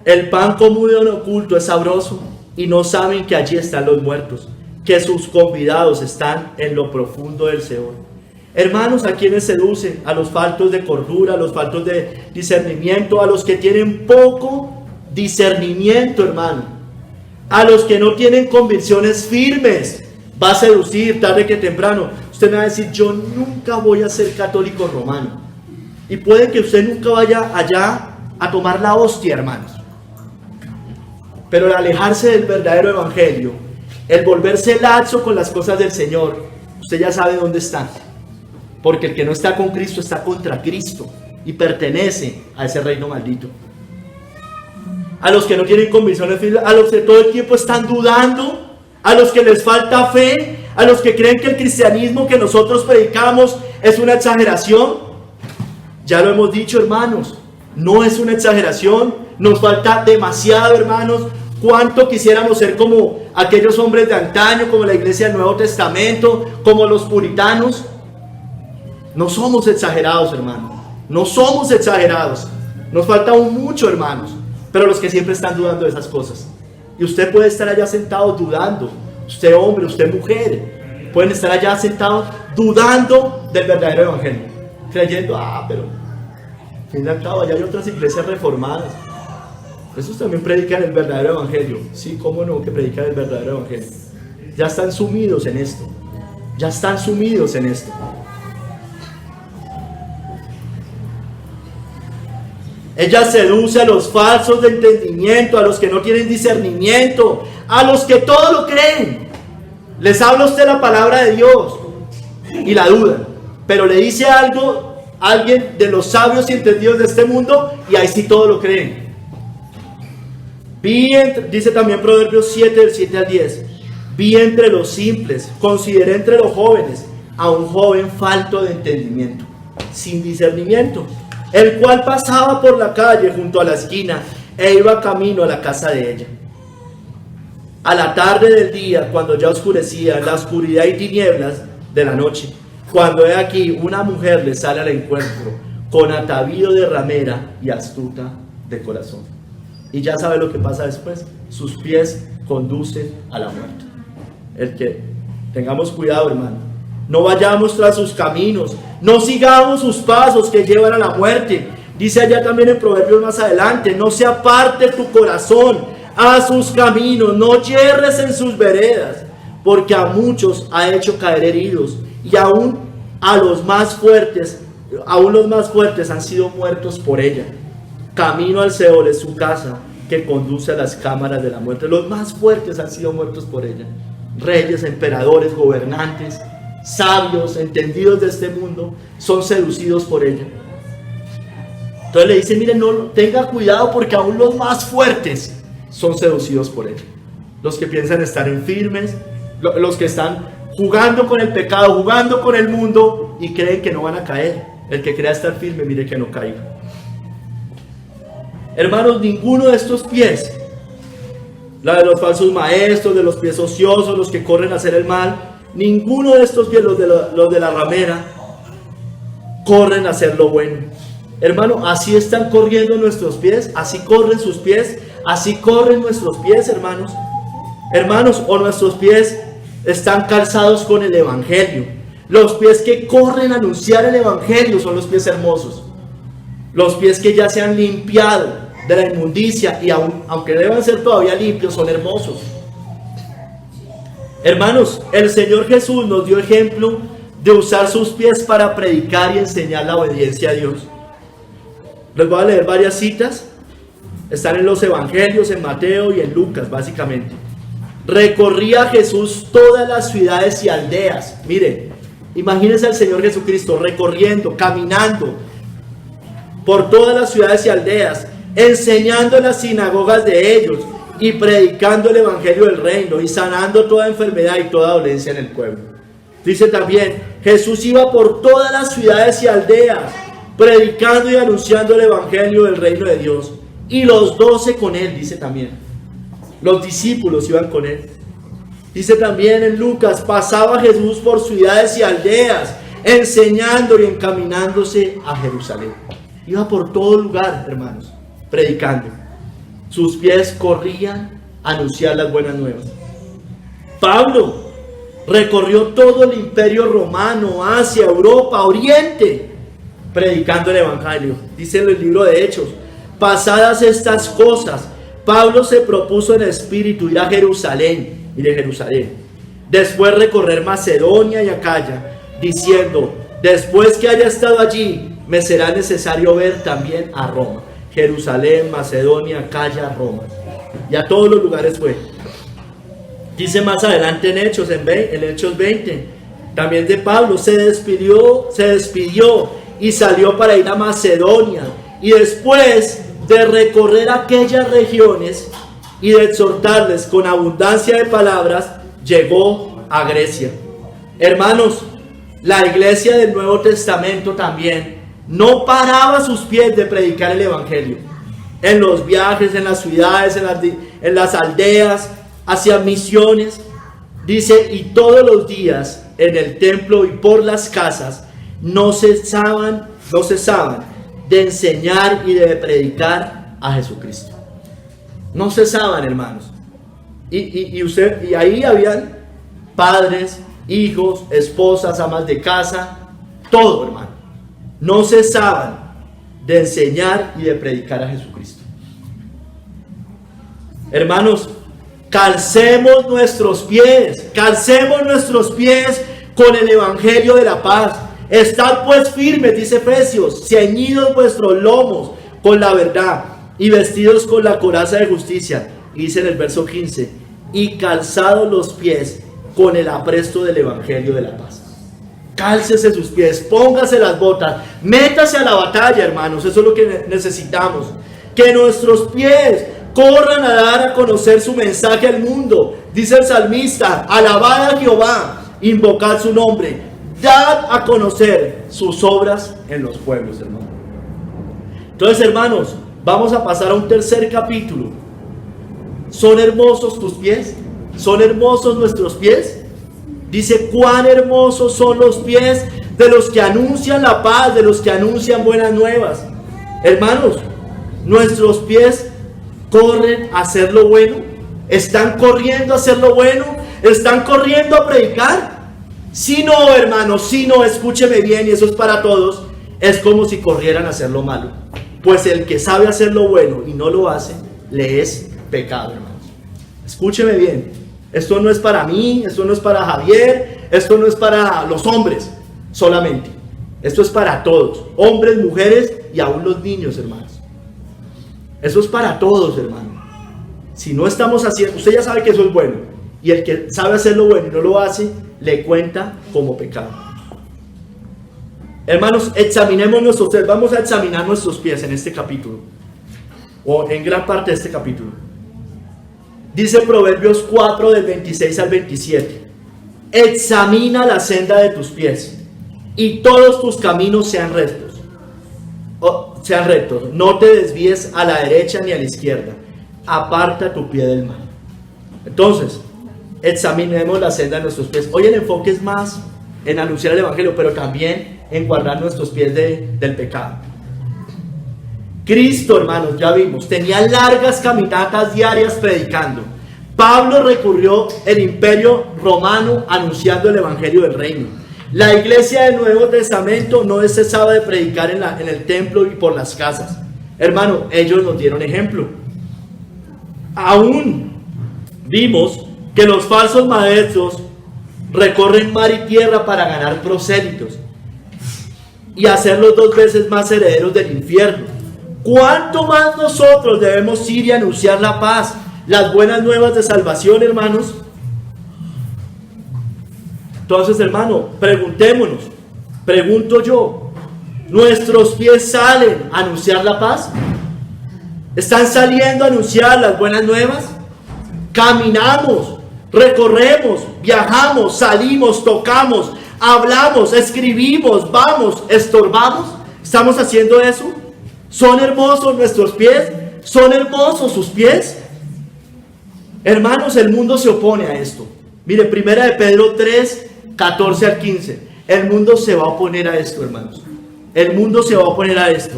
El pan comido en oculto es sabroso, y no saben que allí están los muertos, que sus convidados están en lo profundo del Seol. Hermanos, ¿a quienes seducen? A los faltos de cordura, a los faltos de discernimiento, a los que tienen poco discernimiento, hermano. A los que no tienen convicciones firmes, va a seducir tarde que temprano. Usted me va a decir, yo nunca voy a ser católico romano. Y puede que usted nunca vaya allá a tomar la hostia, hermanos. Pero el alejarse del verdadero evangelio, el volverse laxo con las cosas del Señor, usted ya sabe dónde está. Porque el que no está con Cristo está contra Cristo y pertenece a ese reino maldito. A los que no tienen convicciones firmes, a los que todo el tiempo están dudando, a los que les falta fe, a los que creen que el cristianismo que nosotros predicamos es una exageración. Ya lo hemos dicho, hermanos, no es una exageración, nos falta demasiado, hermanos. Cuánto quisiéramos ser como aquellos hombres de antaño, como la iglesia del Nuevo Testamento, como los puritanos. No somos exagerados, hermanos, no somos exagerados, nos falta aún mucho, hermanos. Pero los que siempre están dudando de esas cosas. Y usted puede estar allá sentado dudando. Usted hombre, usted mujer. Pueden estar allá sentados dudando del verdadero evangelio. Creyendo, pero al fin y al cabo allá hay otras iglesias reformadas. Esos también predican el verdadero evangelio. Sí, cómo no, que predican el verdadero evangelio. Ya están sumidos en esto. Ya están sumidos en esto. Ella seduce a los falsos de entendimiento, a los que no tienen discernimiento, a los que todo lo creen. Les habla usted la palabra de Dios y la dudan, pero le dice algo a alguien de los sabios y entendidos de este mundo y ahí sí todo lo creen. Dice también Proverbios 7, del 7 al 10. Vi entre los simples, consideré entre los jóvenes a un joven falto de entendimiento, sin discernimiento, el cual pasaba por la calle junto a la esquina e iba camino a la casa de ella. A la tarde del día, cuando ya oscurecía, la oscuridad y tinieblas de la noche, cuando he aquí una mujer le sale al encuentro con atavío de ramera y astuta de corazón. Y ya sabe lo que pasa después. Sus pies conducen a la muerte. El que tengamos cuidado, hermano. No vayamos tras sus caminos. No sigamos sus pasos que llevan a la muerte. Dice allá también en Proverbios más adelante: no se aparte tu corazón a sus caminos, no yerres en sus veredas, porque a muchos ha hecho caer heridos, y aún los más fuertes han sido muertos por ella. Camino al Seol es su casa, que conduce a las cámaras de la muerte. Los más fuertes han sido muertos por ella. Reyes, emperadores, gobernantes, sabios, entendidos de este mundo, son seducidos por ella. Entonces le dice: miren, no, tenga cuidado, porque aún los más fuertes son seducidos por ella. Los que piensan estar en firmes, los que están jugando con el pecado, jugando con el mundo y creen que no van a caer. El que crea estar firme, mire que no caiga. Hermanos, ninguno de estos pies, la de los falsos maestros, de los pies ociosos, los que corren a hacer el mal, ninguno de estos pies, los de la ramera, corren a hacer lo bueno. Hermano, así están corriendo nuestros pies, así corren sus pies, así corren nuestros pies, hermanos. Hermanos, o nuestros pies están calzados con el evangelio. Los pies que corren a anunciar el evangelio son los pies hermosos. Los pies que ya se han limpiado de la inmundicia y aunque deban ser todavía limpios, son hermosos. Hermanos, el Señor Jesús nos dio ejemplo de usar sus pies para predicar y enseñar la obediencia a Dios. Les voy a leer varias citas. Están en los evangelios, en Mateo y en Lucas, básicamente. Recorría Jesús todas las ciudades y aldeas. Miren, imagínense al Señor Jesucristo recorriendo, caminando por todas las ciudades y aldeas, enseñando en las sinagogas de ellos y predicando el evangelio del reino y sanando toda enfermedad y toda dolencia en el pueblo. Dice también: Jesús iba por todas las ciudades y aldeas, predicando y anunciando el evangelio del reino de Dios. Y los 12 con él, dice también. Los discípulos iban con él. Dice también en Lucas: pasaba Jesús por ciudades y aldeas, enseñando y encaminándose a Jerusalén. Iba por todo lugar, hermanos, predicando. Sus pies corrían a anunciar las buenas nuevas. Pablo recorrió todo el imperio romano, Asia, Europa, Oriente, predicando el evangelio. Dice en el libro de Hechos: pasadas estas cosas, Pablo se propuso en espíritu ir a Jerusalén, y de Jerusalén, después recorrer Macedonia y Acaya, diciendo: después que haya estado allí, me será necesario ver también a Roma. Jerusalén, Macedonia, Acaya, Roma. Y a todos los lugares fue. Dice más adelante en Hechos 20, también de Pablo: se despidió y salió para ir a Macedonia, y después de recorrer aquellas regiones y de exhortarles con abundancia de palabras, llegó a Grecia. Hermanos, la iglesia del Nuevo Testamento también no paraba sus pies de predicar el evangelio. En los viajes, en las ciudades, en las aldeas, hacia misiones. Dice: y todos los días en el templo y por las casas no cesaban de enseñar y de predicar a Jesucristo. No cesaban, hermanos. Y ahí habían padres, hijos, esposas, amas de casa, todo, hermano. No cesaban de enseñar y de predicar a Jesucristo. Hermanos, calcemos nuestros pies con el evangelio de la paz. Estad pues firmes, dice Efesios, ceñidos vuestros lomos con la verdad y vestidos con la coraza de justicia. Y dice en el verso 15, y calzados los pies con el apresto del evangelio de la paz. Cálcese sus pies, póngase las botas, métase a la batalla, hermanos. Eso es lo que necesitamos. Que nuestros pies corran a dar a conocer su mensaje al mundo. Dice el salmista, alabad a Jehová, invocad su nombre, dad a conocer sus obras en los pueblos, hermanos. Entonces, hermanos, vamos a pasar a un tercer capítulo. ¿Son hermosos tus pies? ¿Son hermosos nuestros pies? Dice, cuán hermosos son los pies de los que anuncian la paz, de los que anuncian buenas nuevas. Hermanos, nuestros pies corren a hacer lo bueno. ¿Están corriendo a hacer lo bueno? ¿Están corriendo a predicar? Si no, hermanos, si no, escúcheme bien, y eso es para todos, es como si corrieran a hacer lo malo. Pues el que sabe hacer lo bueno y no lo hace, le es pecado, hermanos. Escúcheme bien. Esto no es para mí, esto no es para Javier, esto no es para los hombres solamente. Esto es para todos, hombres, mujeres y aún los niños, hermanos. Eso es para todos, hermanos. Si no estamos haciendo, usted ya sabe que eso es bueno. Y el que sabe hacer lo bueno y no lo hace, le cuenta como pecado. Hermanos, examinemos nuestros pies. Vamos a examinar nuestros pies en este capítulo. O en gran parte de este capítulo. Dice Proverbios 4 del 26 al 27. Examina la senda de tus pies y todos tus caminos sean rectos. No te desvíes a la derecha ni a la izquierda. Aparta tu pie del mal. Entonces, examinemos la senda de nuestros pies. Hoy el enfoque es más en anunciar el evangelio, pero también en guardar nuestros pies del pecado. Cristo, hermanos, ya vimos, tenía largas caminatas diarias predicando. Pablo recurrió el imperio romano anunciando el evangelio del reino. La iglesia del Nuevo Testamento no cesaba de predicar en el templo y por las casas. Hermano, ellos nos dieron ejemplo. Aún vimos que los falsos maestros recorren mar y tierra para ganar prosélitos y hacerlos 2 veces más herederos del infierno. ¿Cuánto más nosotros debemos ir y anunciar la paz, las buenas nuevas de salvación, hermanos? Entonces, hermano, preguntémonos, pregunto yo, ¿nuestros pies salen a anunciar la paz? ¿Están saliendo a anunciar las buenas nuevas? Caminamos, recorremos, viajamos, salimos, tocamos, hablamos, escribimos, vamos, estorbamos. ¿Estamos haciendo eso? ¿Son hermosos nuestros pies? ¿Son hermosos sus pies? Hermanos, el mundo se opone a esto. Mire, 1 de Pedro 3, 14 al 15. El mundo se va a oponer a esto, hermanos. El mundo se va a oponer a esto.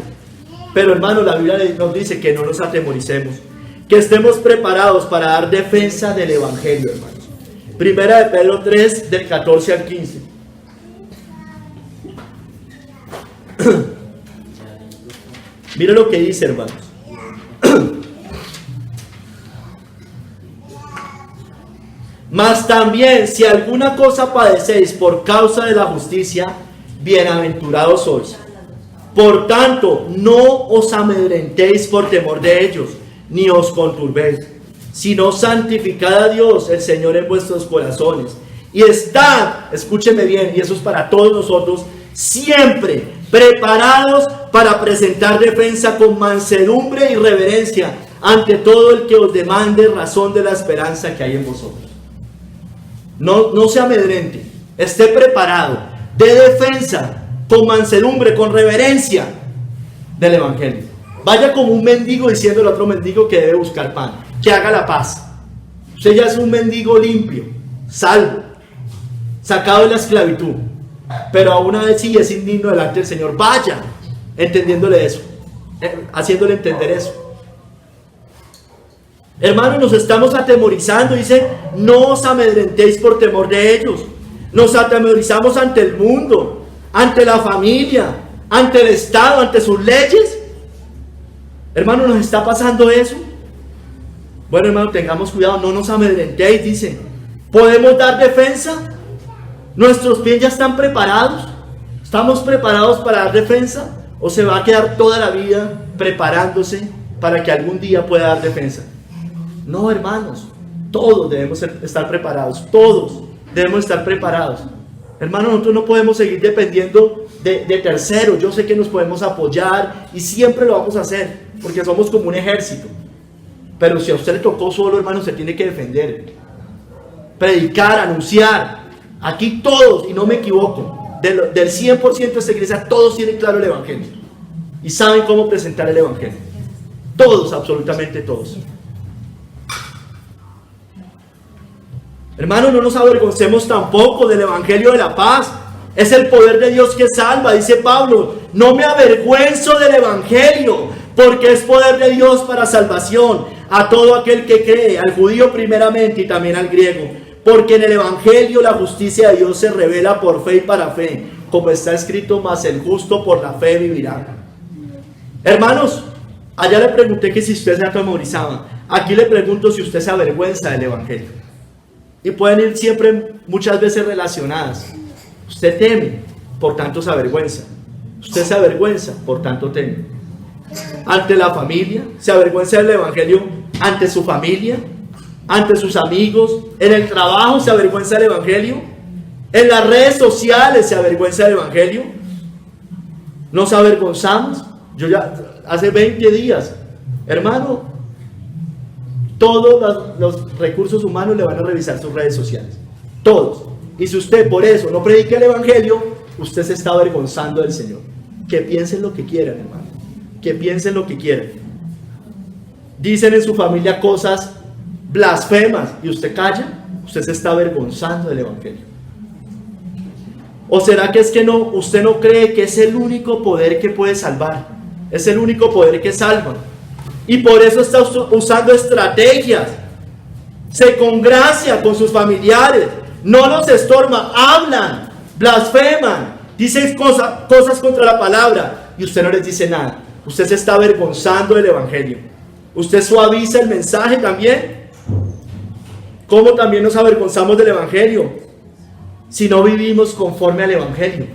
Pero, hermanos, la Biblia nos dice que no nos atemoricemos, que estemos preparados para dar defensa del evangelio, hermanos. 1 de Pedro 3, del 14 al 15. Mire lo que dice, hermanos. Mas también, si alguna cosa padecéis por causa de la justicia, bienaventurados sois. Por tanto, no os amedrentéis por temor de ellos, ni os conturbéis, sino santificad a Dios, el Señor, en vuestros corazones. Y estad, escúcheme bien, y eso es para todos nosotros, siempre preparados para presentar defensa con mansedumbre y reverencia ante todo el que os demande razón de la esperanza que hay en vosotros. No se amedrente, esté preparado, de defensa, con mansedumbre, con reverencia del evangelio. Vaya como un mendigo diciendo al otro mendigo que debe buscar pan, que haga la paz. Usted ya es un mendigo limpio, salvo, sacado de la esclavitud, pero aún así es indigno delante del Señor. Vaya entendiéndole eso, haciéndole entender eso. Hermanos, nos estamos atemorizando. Dice, no os amedrentéis por temor de ellos. Nos atemorizamos ante el mundo, ante la familia, ante el Estado, ante sus leyes. Hermanos, ¿nos está pasando eso? Bueno, hermanos, tengamos cuidado, no nos amedrentéis, dice. ¿Podemos dar defensa? ¿Nuestros pies ya están preparados? ¿Estamos preparados para dar defensa? ¿O se va a quedar toda la vida preparándose para que algún día pueda dar defensa? No, hermanos, todos debemos estar preparados, todos debemos estar preparados. Hermanos, nosotros no podemos seguir dependiendo de terceros. Yo sé que nos podemos apoyar y siempre lo vamos a hacer, porque somos como un ejército. Pero si a usted le tocó solo, hermano, se tiene que defender. Predicar, anunciar. Aquí todos, y no me equivoco, del 100% de esta iglesia, todos tienen claro el evangelio. Y saben cómo presentar el evangelio. Todos, absolutamente todos. Hermanos, no nos avergoncemos tampoco del evangelio de la paz. Es el poder de Dios que salva, dice Pablo. No me avergüenzo del evangelio, porque es poder de Dios para salvación a todo aquel que cree, al judío primeramente y también al griego. Porque en el evangelio la justicia de Dios se revela por fe y para fe, como está escrito: mas el justo por la fe vivirá. Hermanos, allá le pregunté que si usted se atemorizaba. Aquí le pregunto si usted se avergüenza del evangelio. Y pueden ir siempre, muchas veces relacionadas. Usted teme, por tanto se avergüenza. Usted se avergüenza, por tanto teme. Ante la familia, se avergüenza del evangelio ante su familia, ante sus amigos. En el trabajo se avergüenza del evangelio. En las redes sociales se avergüenza del evangelio. Nos avergonzamos. Yo ya hace 20 días, hermano, todos los recursos humanos le van a revisar sus redes sociales. Todos. Y si usted por eso no predica el evangelio, usted se está avergonzando del Señor. Que piensen lo que quieran, hermano. Que piensen lo que quieran. Dicen en su familia cosas blasfemas y usted calla. Usted se está avergonzando del evangelio. ¿O será que es que no, usted no cree que es el único poder que puede salvar? Es el único poder que salva. Y por eso está usando estrategias. Se congracia con sus familiares. No los estorba. Hablan, blasfeman, dicen cosas contra la palabra. Y usted no les dice nada. Usted se está avergonzando del evangelio. Usted suaviza el mensaje también. ¿Cómo también nos avergonzamos del evangelio? Si no vivimos conforme al evangelio.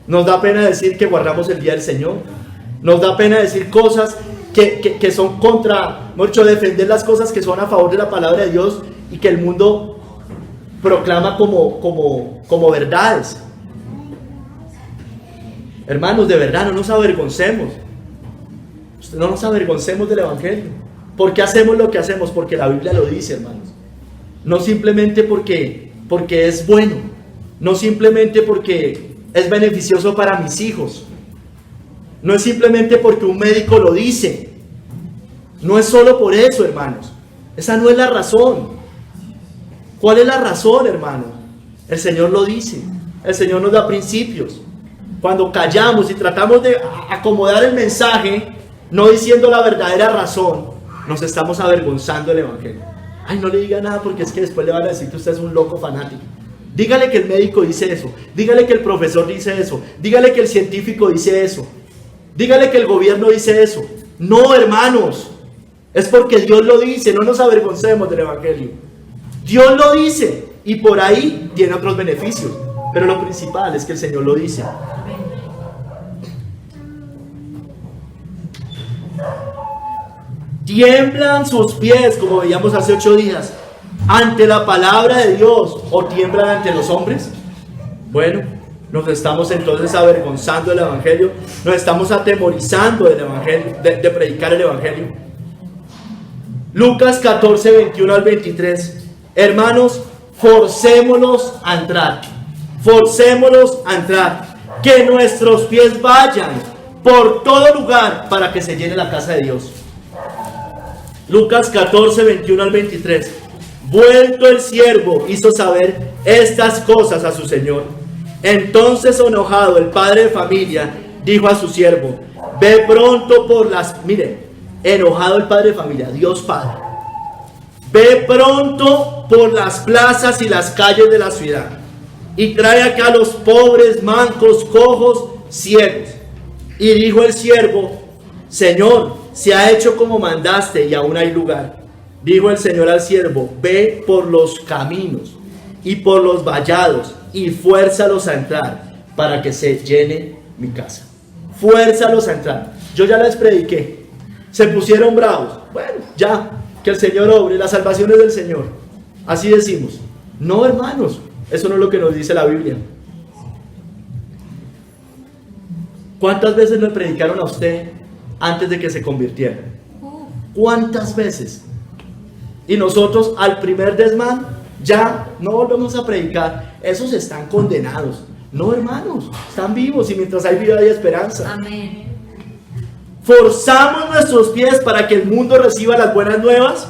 Nos da pena decir que guardamos el día del Señor. Nos da pena decir cosas que son contra, mucho defender las cosas que son a favor de la palabra de Dios y que el mundo proclama como verdades. Hermanos, de verdad, no nos avergoncemos. No nos avergoncemos del evangelio. ¿Por qué hacemos lo que hacemos? Porque la Biblia lo dice, hermanos. No simplemente porque es bueno. No simplemente porque es beneficioso para mis hijos. No es simplemente porque un médico lo dice. No es solo por eso, hermanos. Esa no es la razón. ¿Cuál es la razón, hermanos? El Señor lo dice. El Señor nos da principios. Cuando callamos y tratamos de acomodar el mensaje, no diciendo la verdadera razón, nos estamos avergonzando del evangelio. Ay, no le diga nada porque es que después le van a decir que usted es un loco fanático. Dígale que el médico dice eso. Dígale que el profesor dice eso. Dígale que el científico dice eso. Dígale que el gobierno dice eso. No, hermanos, es porque Dios lo dice. No nos avergoncemos del evangelio. Dios lo dice y por ahí tiene otros beneficios, pero lo principal es que el Señor lo dice. Tiemblan sus pies, como veíamos hace 8 días, ante la palabra de Dios, o tiemblan ante los hombres. Bueno, nos estamos entonces avergonzando del evangelio, nos estamos atemorizando del evangelio, de predicar el evangelio. Lucas 14, 21 al 23. Hermanos, forcémonos a entrar. Forcémonos a entrar. Que nuestros pies vayan por todo lugar para que se llene la casa de Dios. Lucas 14, 21 al 23. Vuelto el siervo, hizo saber estas cosas a su señor. Entonces, enojado, el padre de familia dijo a su siervo: ve pronto por las... Mire, enojado el padre de familia, Dios Padre. Ve pronto por las plazas y las calles de la ciudad y trae acá a los pobres, mancos, cojos, ciegos. Y dijo el siervo: Señor, se ha hecho como mandaste y aún hay lugar. Dijo el Señor al siervo: ve por los caminos y por los vallados, y fuérzalos a entrar, para que se llene mi casa. Fuérzalos a entrar. Yo ya les prediqué. Se pusieron bravos. Bueno, ya, que el Señor obre, la salvación es del Señor. Así decimos. No, hermanos, eso no es lo que nos dice la Biblia. ¿Cuántas veces le predicaron a usted antes de que se convirtiera? ¿Cuántas veces? Y nosotros al primer desmán ya no volvemos a predicar. Esos están condenados. No, hermanos, están vivos y mientras hay vida hay esperanza. Amén. Forzamos nuestros pies para que el mundo reciba las buenas nuevas.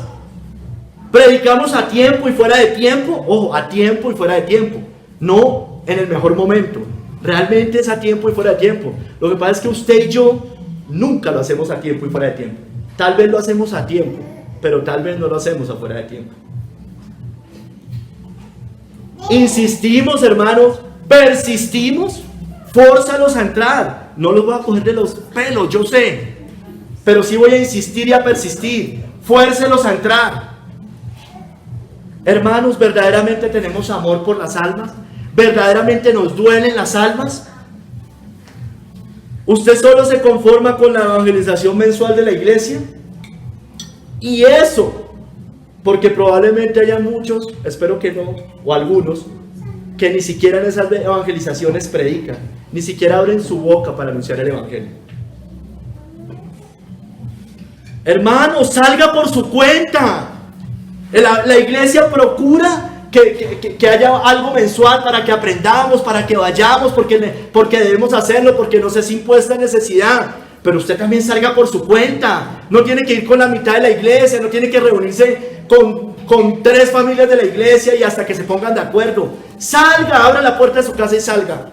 Predicamos a tiempo y fuera de tiempo. Ojo, a tiempo y fuera de tiempo. No en el mejor momento. Realmente es a tiempo y fuera de tiempo. Lo que pasa es que usted y yo nunca lo hacemos a tiempo y fuera de tiempo. Tal vez lo hacemos a tiempo, pero tal vez no lo hacemos a fuera de tiempo. Insistimos, hermanos, persistimos, fórzalos a entrar. No los voy a coger de los pelos, yo sé, pero sí voy a insistir y a persistir. Fuércelos a entrar. Hermanos, ¿verdaderamente tenemos amor por las almas? ¿Verdaderamente nos duelen las almas? ¿Usted solo se conforma con la evangelización mensual de la iglesia? Y eso, porque probablemente haya muchos, espero que no, o algunos, que ni siquiera en esas evangelizaciones predican, ni siquiera abren su boca para anunciar el evangelio. Hermano, salga por su cuenta. La iglesia procura que haya algo mensual para que aprendamos, para que vayamos, porque debemos hacerlo, porque nos es impuesta necesidad. Pero usted también salga por su cuenta. No tiene que ir con la mitad de la iglesia, no tiene que reunirse con 3 familias de la iglesia y hasta que se pongan de acuerdo. Salga, abra la puerta de su casa y salga.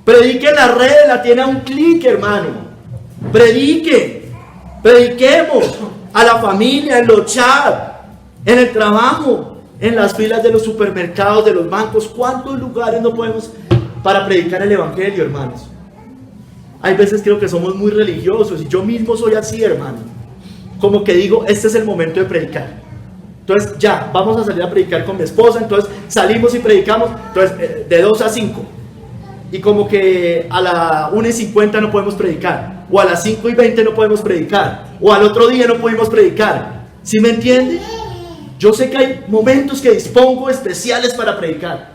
Predique en las redes, la tiene a un clic, hermano. Prediquemos a la familia, en los chats, en el trabajo, en las filas de los supermercados, de los bancos. ¿Cuántos lugares no podemos para predicar el evangelio, hermanos? Hay veces creo que somos muy religiosos y yo mismo soy así, hermano. Como que digo, este es el momento de predicar. Entonces ya, vamos a salir a predicar con mi esposa. Entonces salimos y predicamos. Entonces de 2 a 5. Y como que a la 1:50 no podemos predicar. O a las 5:20 no podemos predicar. O al otro día no pudimos predicar. ¿Sí me entiende? Yo sé que hay momentos que dispongo especiales para predicar.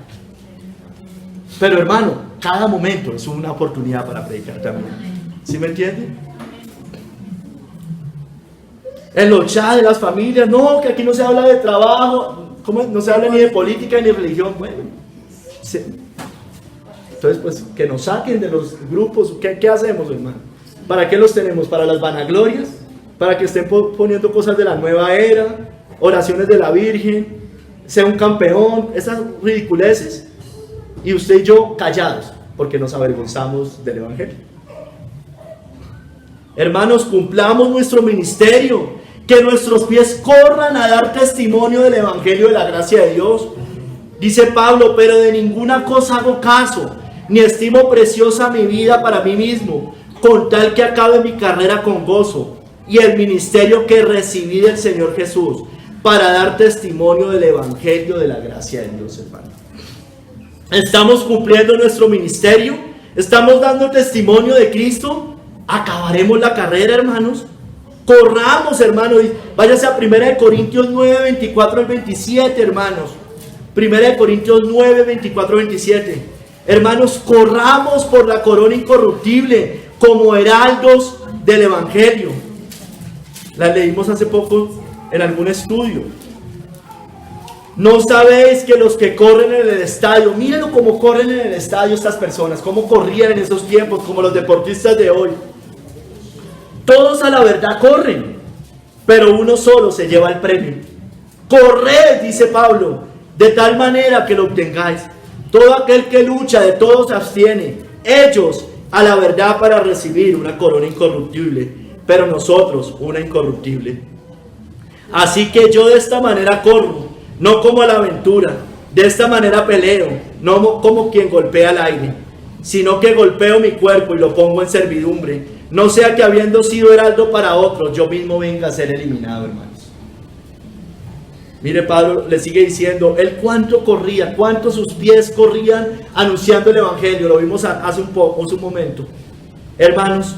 Pero hermano, cada momento es una oportunidad para predicar también. ¿Sí me entiende? En los chats de las familias, no, que aquí no se habla de trabajo, ¿cómo? No se habla ni de política ni de religión. Bueno, sí. Entonces pues que nos saquen de los grupos. ¿Qué hacemos, hermano? ¿Para qué los tenemos? ¿Para las vanaglorias? ¿Para que estén poniendo cosas de la nueva era? Oraciones de la Virgen, sea un campeón, esas ridiculeces. Y usted y yo callados, porque nos avergonzamos del evangelio. Hermanos, cumplamos nuestro ministerio, que nuestros pies corran a dar testimonio del evangelio de la gracia de Dios. Dice Pablo, pero de ninguna cosa hago caso, ni estimo preciosa mi vida para mí mismo, con tal que acabe mi carrera con gozo y el ministerio que recibí del Señor Jesús, para dar testimonio del evangelio de la gracia de Dios, hermano. Estamos cumpliendo nuestro ministerio, estamos dando testimonio de Cristo, acabaremos la carrera, hermanos. Corramos, hermanos, y váyase a 1 Corintios 9, 24 al 27, hermanos. 1 Corintios 9, 24 al 27. Hermanos, corramos por la corona incorruptible como heraldos del evangelio. La leímos hace poco en algún estudio. ¿No sabéis que los que corren en el estadio, mírenlo cómo corren en el estadio estas personas, cómo corrían en esos tiempos, como los deportistas de hoy? Todos a la verdad corren, pero uno solo se lleva el premio. Corred, dice Pablo, de tal manera que lo obtengáis. Todo aquel que lucha, de todo se abstiene. Ellos a la verdad para recibir una corona incorruptible, pero nosotros una incorruptible. Así que yo de esta manera corro, no como a la aventura. De esta manera peleo, no como quien golpea al aire, sino que golpeo mi cuerpo y lo pongo en servidumbre, no sea que habiendo sido heraldo para otros, yo mismo venga a ser eliminado, hermanos. Mire, Pablo le sigue diciendo, él cuánto corría, cuánto sus pies corrían anunciando el evangelio, lo vimos hace un momento, hermanos,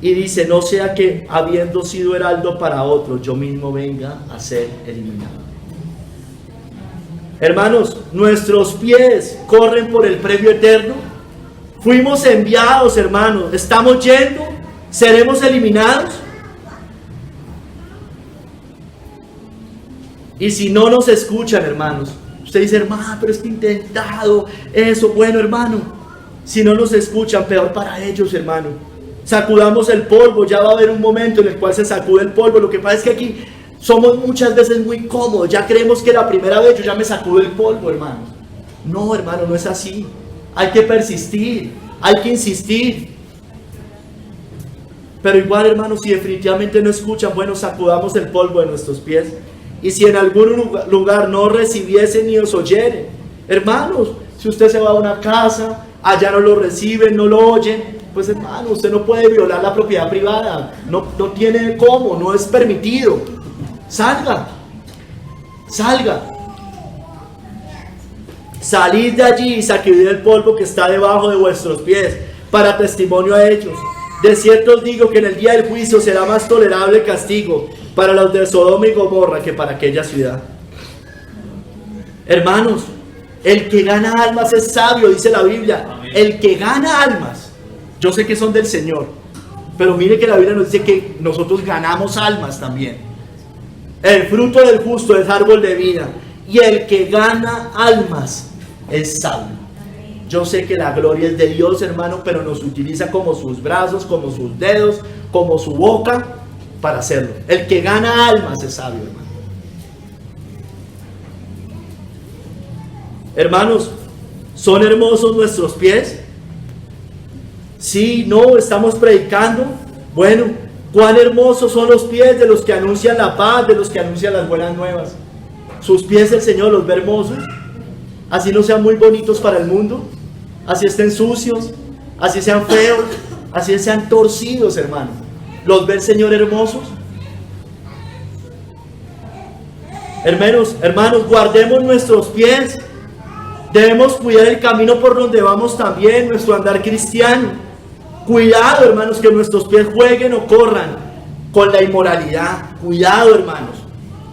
y dice, no sea que habiendo sido heraldo para otros, yo mismo venga a ser eliminado. Hermanos, nuestros pies corren por el premio eterno, fuimos enviados, hermanos, estamos yendo, seremos eliminados. Y si no nos escuchan, hermanos, usted dice, hermano, pero es que he intentado eso. Bueno, hermano, si no nos escuchan, peor para ellos, hermano. Sacudamos el polvo, ya va a haber un momento en el cual se sacude el polvo. Lo que pasa es que aquí somos muchas veces muy cómodos, ya creemos que la primera vez yo ya me sacudo el polvo, hermano. No, hermano, no es así. Hay que persistir, hay que insistir. Pero igual, hermanos, si definitivamente no escuchan, bueno, sacudamos el polvo de nuestros pies. Y si en algún lugar no recibiesen ni os oyeren, hermanos, si usted se va a una casa, allá no lo reciben, no lo oyen, pues hermano, usted no puede violar la propiedad privada, no tiene cómo, no es permitido. Salga, salid de allí y sacudid el polvo que está debajo de vuestros pies, para testimonio a ellos. De cierto os digo que en el día del juicio será más tolerable castigo para los de Sodoma y Gomorra que para aquella ciudad. Hermanos, el que gana almas es sabio, dice la Biblia. Amén. El que gana almas, yo sé que son del Señor, pero mire que la Biblia nos dice que nosotros ganamos almas también. El fruto del justo es árbol de vida, y el que gana almas es sabio. Yo sé que la gloria es de Dios, hermano, pero nos utiliza como sus brazos, como sus dedos, como su boca para hacerlo. El que gana almas es sabio, hermano. Hermanos, ¿son hermosos nuestros pies? Sí, no, estamos predicando. Bueno, cuán hermosos son los pies de los que anuncian la paz, de los que anuncian las buenas nuevas. Sus pies el Señor los ve hermosos. Así no sean muy bonitos para el mundo, así estén sucios, así sean feos, así sean torcidos, hermano. ¿Los ve el Señor hermosos? Hermanos, guardemos nuestros pies. Debemos cuidar el camino por donde vamos también, nuestro andar cristiano. Cuidado, hermanos, que nuestros pies jueguen o corran con la inmoralidad. Cuidado, hermanos,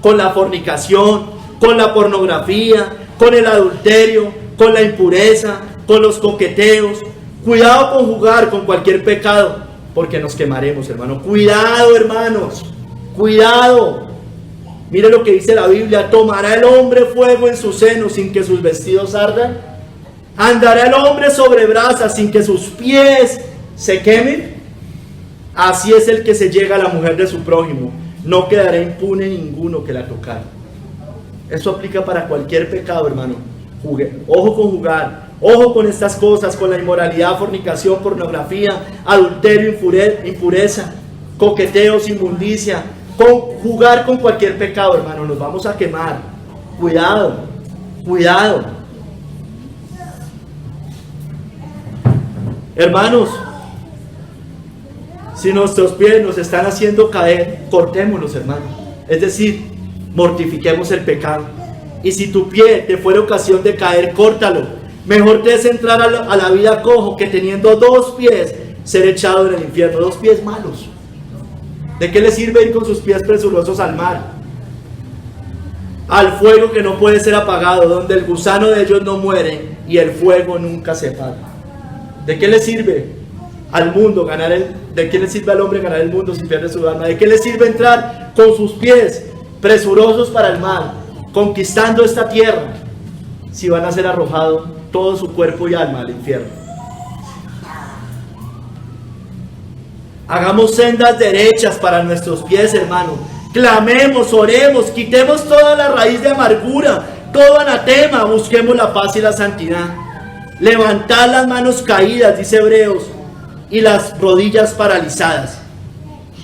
con la fornicación, con la pornografía, con el adulterio, con la impureza, con los coqueteos. Cuidado con jugar con cualquier pecado, porque nos quemaremos, hermano. Cuidado, hermanos, cuidado. Mire lo que dice la Biblia: ¿tomará el hombre fuego en su seno sin que sus vestidos ardan? ¿Andará el hombre sobre brasas sin que sus pies se quemen? Así es el que se llega a la mujer de su prójimo, no quedará impune ninguno que la tocara. Eso aplica para cualquier pecado, hermano. Ojo con jugar, ojo con estas cosas, con la inmoralidad, fornicación, pornografía, adulterio, impureza, coqueteos, inmundicia, con jugar con cualquier pecado, hermano. Nos vamos a quemar. Cuidado, cuidado. Hermanos, si nuestros pies nos están haciendo caer, cortémoslos, hermano. Es decir, mortifiquemos el pecado. Y si tu pie te fuera ocasión de caer, córtalo. Mejor te es entrar a la vida cojo que teniendo 2 pies ser echado en el infierno. 2 pies malos. ¿De qué le sirve ir con sus pies presurosos al mar? Al fuego que no puede ser apagado, donde el gusano de ellos no muere y el fuego nunca se apaga. ¿De qué le sirve al mundo de qué le sirve al hombre ganar el mundo si pierde su alma? ¿De qué le sirve entrar con sus pies presurosos para el mar, conquistando esta tierra, si van a ser arrojados todo su cuerpo y alma al infierno? Hagamos sendas derechas para nuestros pies, hermano. Clamemos, oremos, quitemos toda la raíz de amargura, todo anatema, busquemos la paz y la santidad. Levantad las manos caídas, dice Hebreos, y las rodillas paralizadas.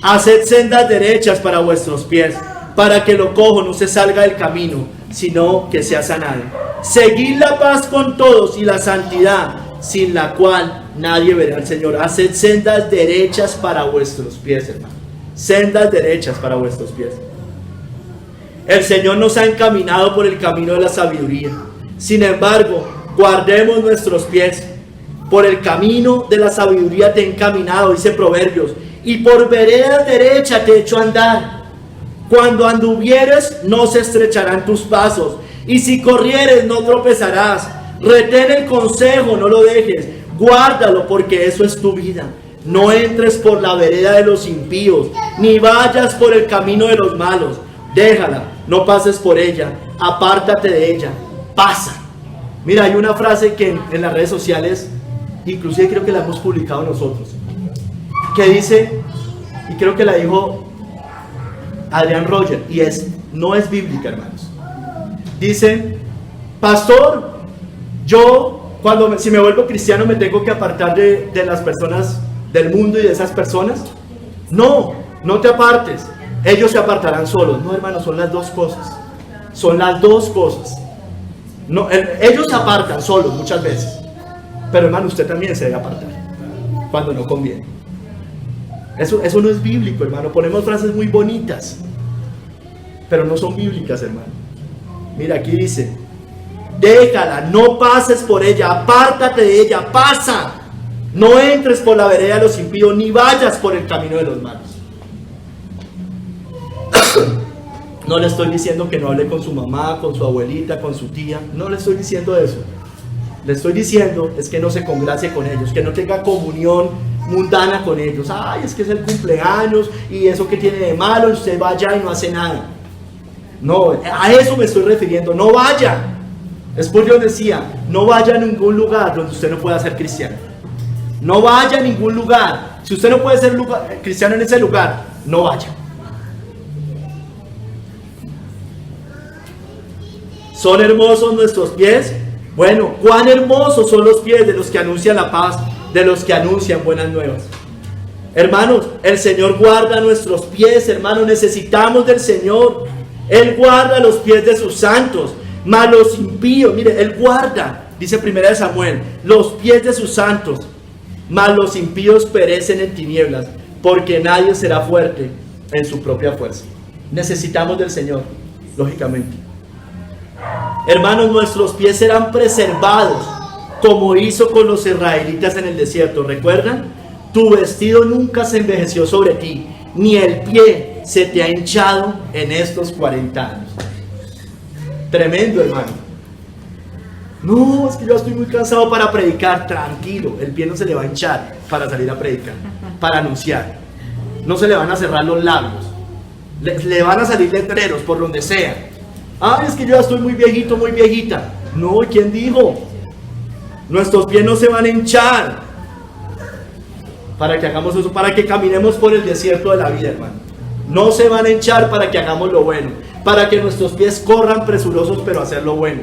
Haced sendas derechas para vuestros pies, para que lo cojo no se salga del camino, sino que sea sanado. Seguid la paz con todos y la santidad, sin la cual nadie verá al Señor. Haced sendas derechas para vuestros pies, hermano. Sendas derechas para vuestros pies. El Señor nos ha encaminado por el camino de la sabiduría. Sin embargo, guardemos nuestros pies. Por el camino de la sabiduría te he encaminado, dice Proverbios, y por vereda derecha te he hecho andar. Cuando anduvieres, no se estrecharán tus pasos, y si corrieres, no tropezarás. Retén el consejo, no lo dejes, guárdalo, porque eso es tu vida. No entres por la vereda de los impíos, ni vayas por el camino de los malos. Déjala, no pases por ella, apártate de ella, pasa. Mira, hay una frase que en las redes sociales, inclusive creo que la hemos publicado nosotros, que dice, y creo que la dijo Adrián Roger, y no es bíblica, hermanos. Dice: pastor, yo si me vuelvo cristiano me tengo que apartar de las personas del mundo y de esas personas. No te apartes, ellos se apartarán solos. No, hermanos, son las dos cosas. Son las dos cosas. No, ellos se apartan solos muchas veces, pero hermano, usted también se debe apartar cuando no conviene. Eso no es bíblico, hermano. Ponemos frases muy bonitas, pero no son bíblicas, hermano. Mira, aquí dice: déjala, no pases por ella, apártate de ella, pasa. No entres por la vereda de los impíos, ni vayas por el camino de los malos. No le estoy diciendo que no hable con su mamá, con su abuelita, con su tía. No le estoy diciendo eso. Le estoy diciendo es que no se congracie con ellos, que no tenga comunión mundana con ellos. Ay, es que es el cumpleaños y eso que tiene de malo, usted va allá y no hace nada. No, a eso me estoy refiriendo. No vaya. Spurgeon decía: no vaya a ningún lugar donde usted no pueda ser cristiano. No vaya a ningún lugar. Si usted no puede ser cristiano en ese lugar, no vaya. ¿Son hermosos nuestros pies? Bueno, cuán hermosos son los pies de los que anuncian la paz, de los que anuncian buenas nuevas. Hermanos, el Señor guarda nuestros pies, hermanos, necesitamos del Señor. Él guarda los pies de sus santos, mas los impíos, mire, Él guarda, dice 1 Samuel, los pies de sus santos, mas los impíos perecen en tinieblas, porque nadie será fuerte en su propia fuerza. Necesitamos del Señor, lógicamente. Hermanos, nuestros pies serán preservados, como hizo con los israelitas en el desierto. ¿Recuerdan? Tu vestido nunca se envejeció sobre ti, ni el pie se te ha hinchado en estos 40 años. Tremendo, hermano. No, es que yo estoy muy cansado para predicar. Tranquilo, el pie no se le va a hinchar para salir a predicar, para anunciar. No se le van a cerrar los labios, le van a salir letreros por donde sea. Ay, es que yo ya estoy muy viejito, muy viejita. No, ¿quién dijo? Nuestros pies no se van a hinchar para que hagamos eso, para que caminemos por el desierto de la vida, hermano. No se van a hinchar para que hagamos lo bueno, para que nuestros pies corran presurosos, pero hacer lo bueno.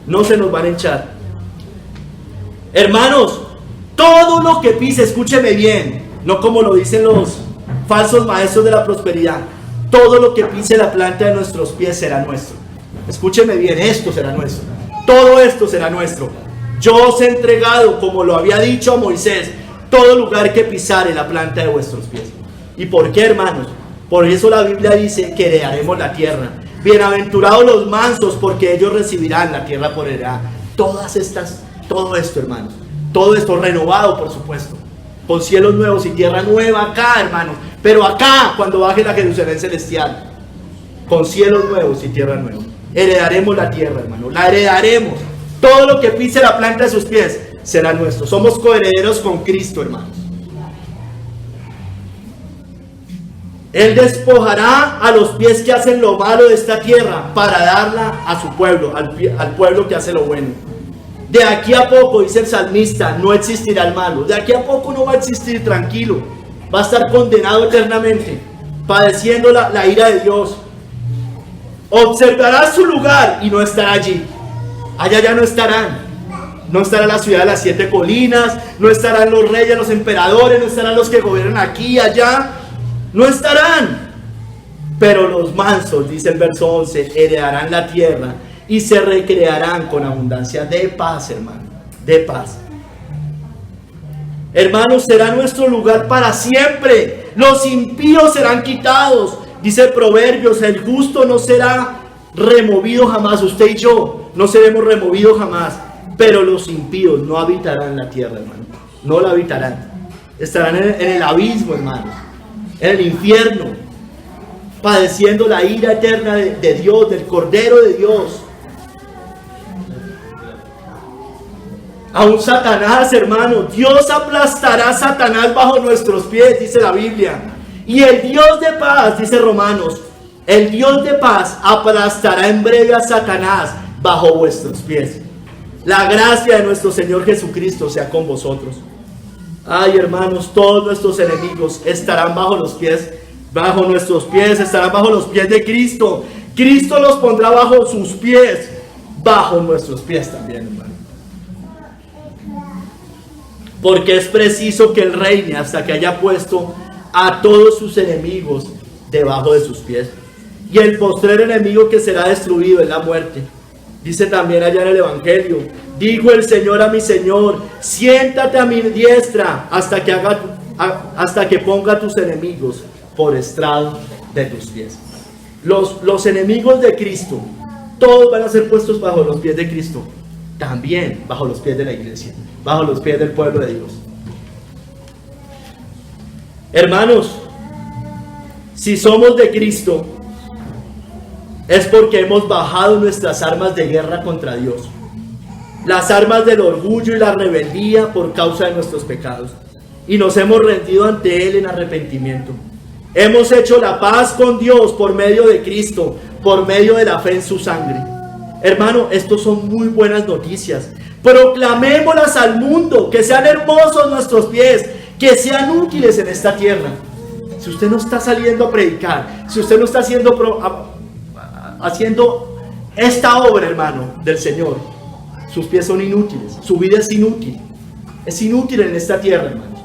No se nos van a hinchar. Hermanos, todo lo que pise, escúcheme bien, no como lo dicen los falsos maestros de la prosperidad. Todo lo que pise la planta de nuestros pies será nuestro. Escúcheme bien, esto será nuestro. Todo esto será nuestro. Yo os he entregado, como lo había dicho a Moisés, todo lugar que pisare la planta de vuestros pies. ¿Y por qué, hermanos? Por eso la Biblia dice que heredaremos la tierra. Bienaventurados los mansos, porque ellos recibirán la tierra por heredad. Todo esto, hermanos. Todo esto renovado, por supuesto. Con cielos nuevos y tierra nueva acá, hermanos. Pero acá, cuando baje la Jerusalén celestial, con cielos nuevos y tierra nueva, heredaremos la tierra, hermano. La heredaremos. Todo lo que pise la planta de sus pies será nuestro. Somos coherederos con Cristo, hermanos. Él despojará a los pies que hacen lo malo de esta tierra para darla a su pueblo, al pueblo que hace lo bueno. De aquí a poco, dice el salmista, no existirá el malo. De aquí a poco no va a existir, tranquilo. Va a estar condenado eternamente, padeciendo la ira de Dios. Observará su lugar y no estará allí. Allá ya no estarán. No estará la ciudad de las 7 colinas, no estarán los reyes, los emperadores, no estarán los que gobiernan aquí, allá. No estarán. Pero los mansos, dice el verso 11, heredarán la tierra y se recrearán con abundancia de paz, hermano, de paz. Hermanos, será nuestro lugar para siempre. Los impíos serán quitados, Dice Proverbios, el justo no será removido jamás. Usted y yo no seremos removidos jamás. Pero los impíos no habitarán la tierra, hermano. No la habitarán. Estarán en el abismo, hermano. En el infierno. Padeciendo la ira eterna de Dios, del Cordero de Dios. Aún Satanás, hermano, Dios aplastará a Satanás bajo nuestros pies, dice la Biblia. Y el Dios de paz, dice Romanos, el Dios de paz aplastará en breve a Satanás bajo vuestros pies. La gracia de nuestro Señor Jesucristo sea con vosotros. Ay, hermanos, todos nuestros enemigos estarán bajo nuestros pies, estarán bajo los pies de Cristo. Cristo los pondrá bajo sus pies, bajo nuestros pies también, hermano. Porque es preciso que Él reine hasta que haya puesto a todos sus enemigos debajo de sus pies. Y el postrer enemigo que será destruido es la muerte. Dice también allá en el Evangelio, dijo el Señor a mi Señor, siéntate a mi diestra hasta que ponga a tus enemigos por estrado de tus pies. Los enemigos de Cristo, todos van a ser puestos bajo los pies de Cristo. También bajo los pies de la iglesia, bajo los pies del pueblo de Dios. Hermanos, si somos de Cristo, es porque hemos bajado nuestras armas de guerra contra Dios. Las armas del orgullo y la rebeldía por causa de nuestros pecados. Y nos hemos rendido ante Él en arrepentimiento. Hemos hecho la paz con Dios por medio de Cristo, por medio de la fe en su sangre. Hermano, estos son muy buenas noticias. Proclamémoslas al mundo, que sean hermosos nuestros pies, que sean útiles en esta tierra. Si usted no está saliendo a predicar, si usted no está haciendo esta obra, hermano, del Señor, sus pies son inútiles, su vida es inútil en esta tierra, hermanos.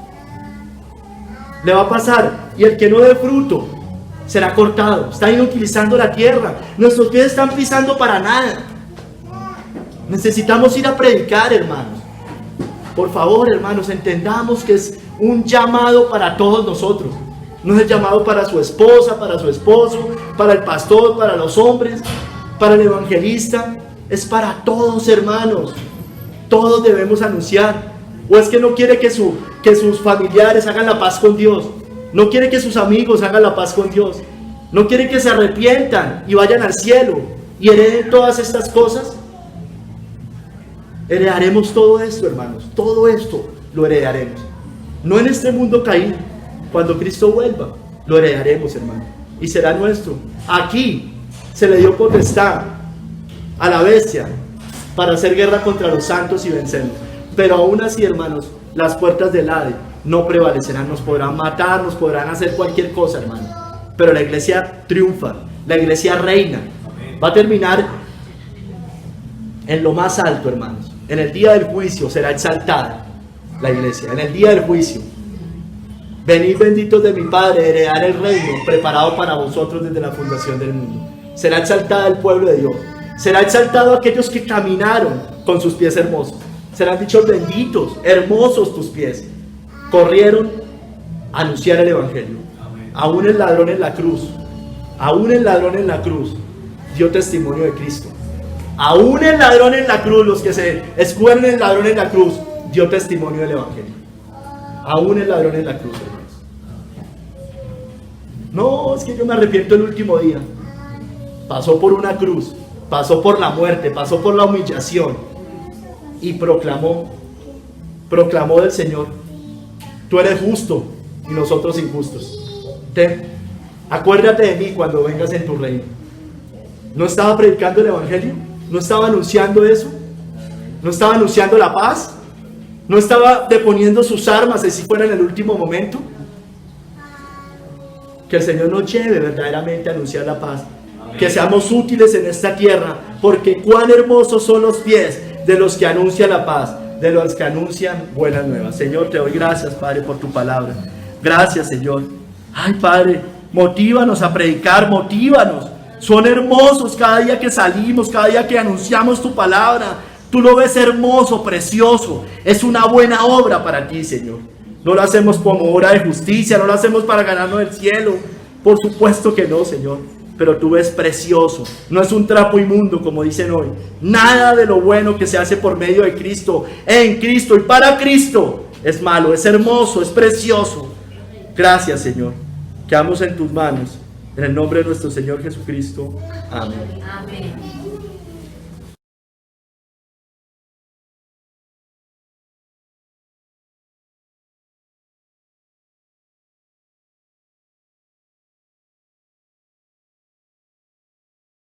Le va a pasar, y el que no dé fruto será cortado. Está inutilizando la tierra, nuestros pies están pisando para nada. Necesitamos ir a predicar, hermanos. Por favor, hermanos, entendamos que es un llamado para todos nosotros. No es el llamado para su esposa, para su esposo, para el pastor, para los hombres, para el evangelista. Es para todos, hermanos. Todos debemos anunciar. ¿O es que no quiere que sus familiares hagan la paz con Dios? ¿No quiere que sus amigos hagan la paz con Dios? ¿No quiere que se arrepientan y vayan al cielo y hereden todas estas cosas? Heredaremos todo esto, hermanos. Todo esto lo heredaremos. No en este mundo caído. Cuando Cristo vuelva, lo heredaremos, hermano. Y será nuestro. Aquí se le dio potestad a la bestia para hacer guerra contra los santos y vencerlos. Pero aún así, hermanos, las puertas del Hades no prevalecerán. Nos podrán matar, nos podrán hacer cualquier cosa, hermano. Pero la iglesia triunfa. La iglesia reina. Va a terminar en lo más alto, hermanos. En el día del juicio será exaltada la iglesia. En el día del juicio. Venid benditos de mi Padre, heredar el reino preparado para vosotros desde la fundación del mundo. Será exaltada el pueblo de Dios. Será exaltado aquellos que caminaron con sus pies hermosos. Serán dichos benditos, hermosos tus pies. Corrieron a anunciar el evangelio. Aún el ladrón en la cruz, dio testimonio de Cristo. Aún el ladrón en la cruz, los que se escudan en el ladrón en la cruz, dio testimonio del evangelio. Aún el ladrón en la cruz, hermanos. No, es que yo me arrepiento el último día. Pasó por una cruz, pasó por la muerte, pasó por la humillación y proclamó del Señor: tú eres justo y nosotros injustos. Acuérdate de mí cuando vengas en tu reino. ¿No estaba predicando el evangelio? ¿No estaba anunciando eso? ¿No estaba anunciando la paz? ¿No estaba deponiendo sus armas si fuera en el último momento? Que el Señor nos lleve verdaderamente a anunciar la paz. Amén. Que seamos útiles en esta tierra, porque cuán hermosos son los pies de los que anuncian la paz, de los que anuncian buenas nuevas. Señor, te doy gracias, Padre, por tu palabra. Gracias, Señor. Ay, Padre, motívanos a predicar, motívanos. Son hermosos cada día que salimos, cada día que anunciamos tu palabra. Tú lo ves hermoso, precioso. Es una buena obra para ti, Señor. No lo hacemos como obra de justicia, no lo hacemos para ganarnos el cielo. Por supuesto que no, Señor, pero tú ves precioso. No es un trapo inmundo, como dicen hoy. Nada de lo bueno que se hace por medio de Cristo, en Cristo y para Cristo es malo, es hermoso, es precioso. Gracias, Señor. Quedamos en tus manos. En el nombre de nuestro Señor Jesucristo. Amén. Amén.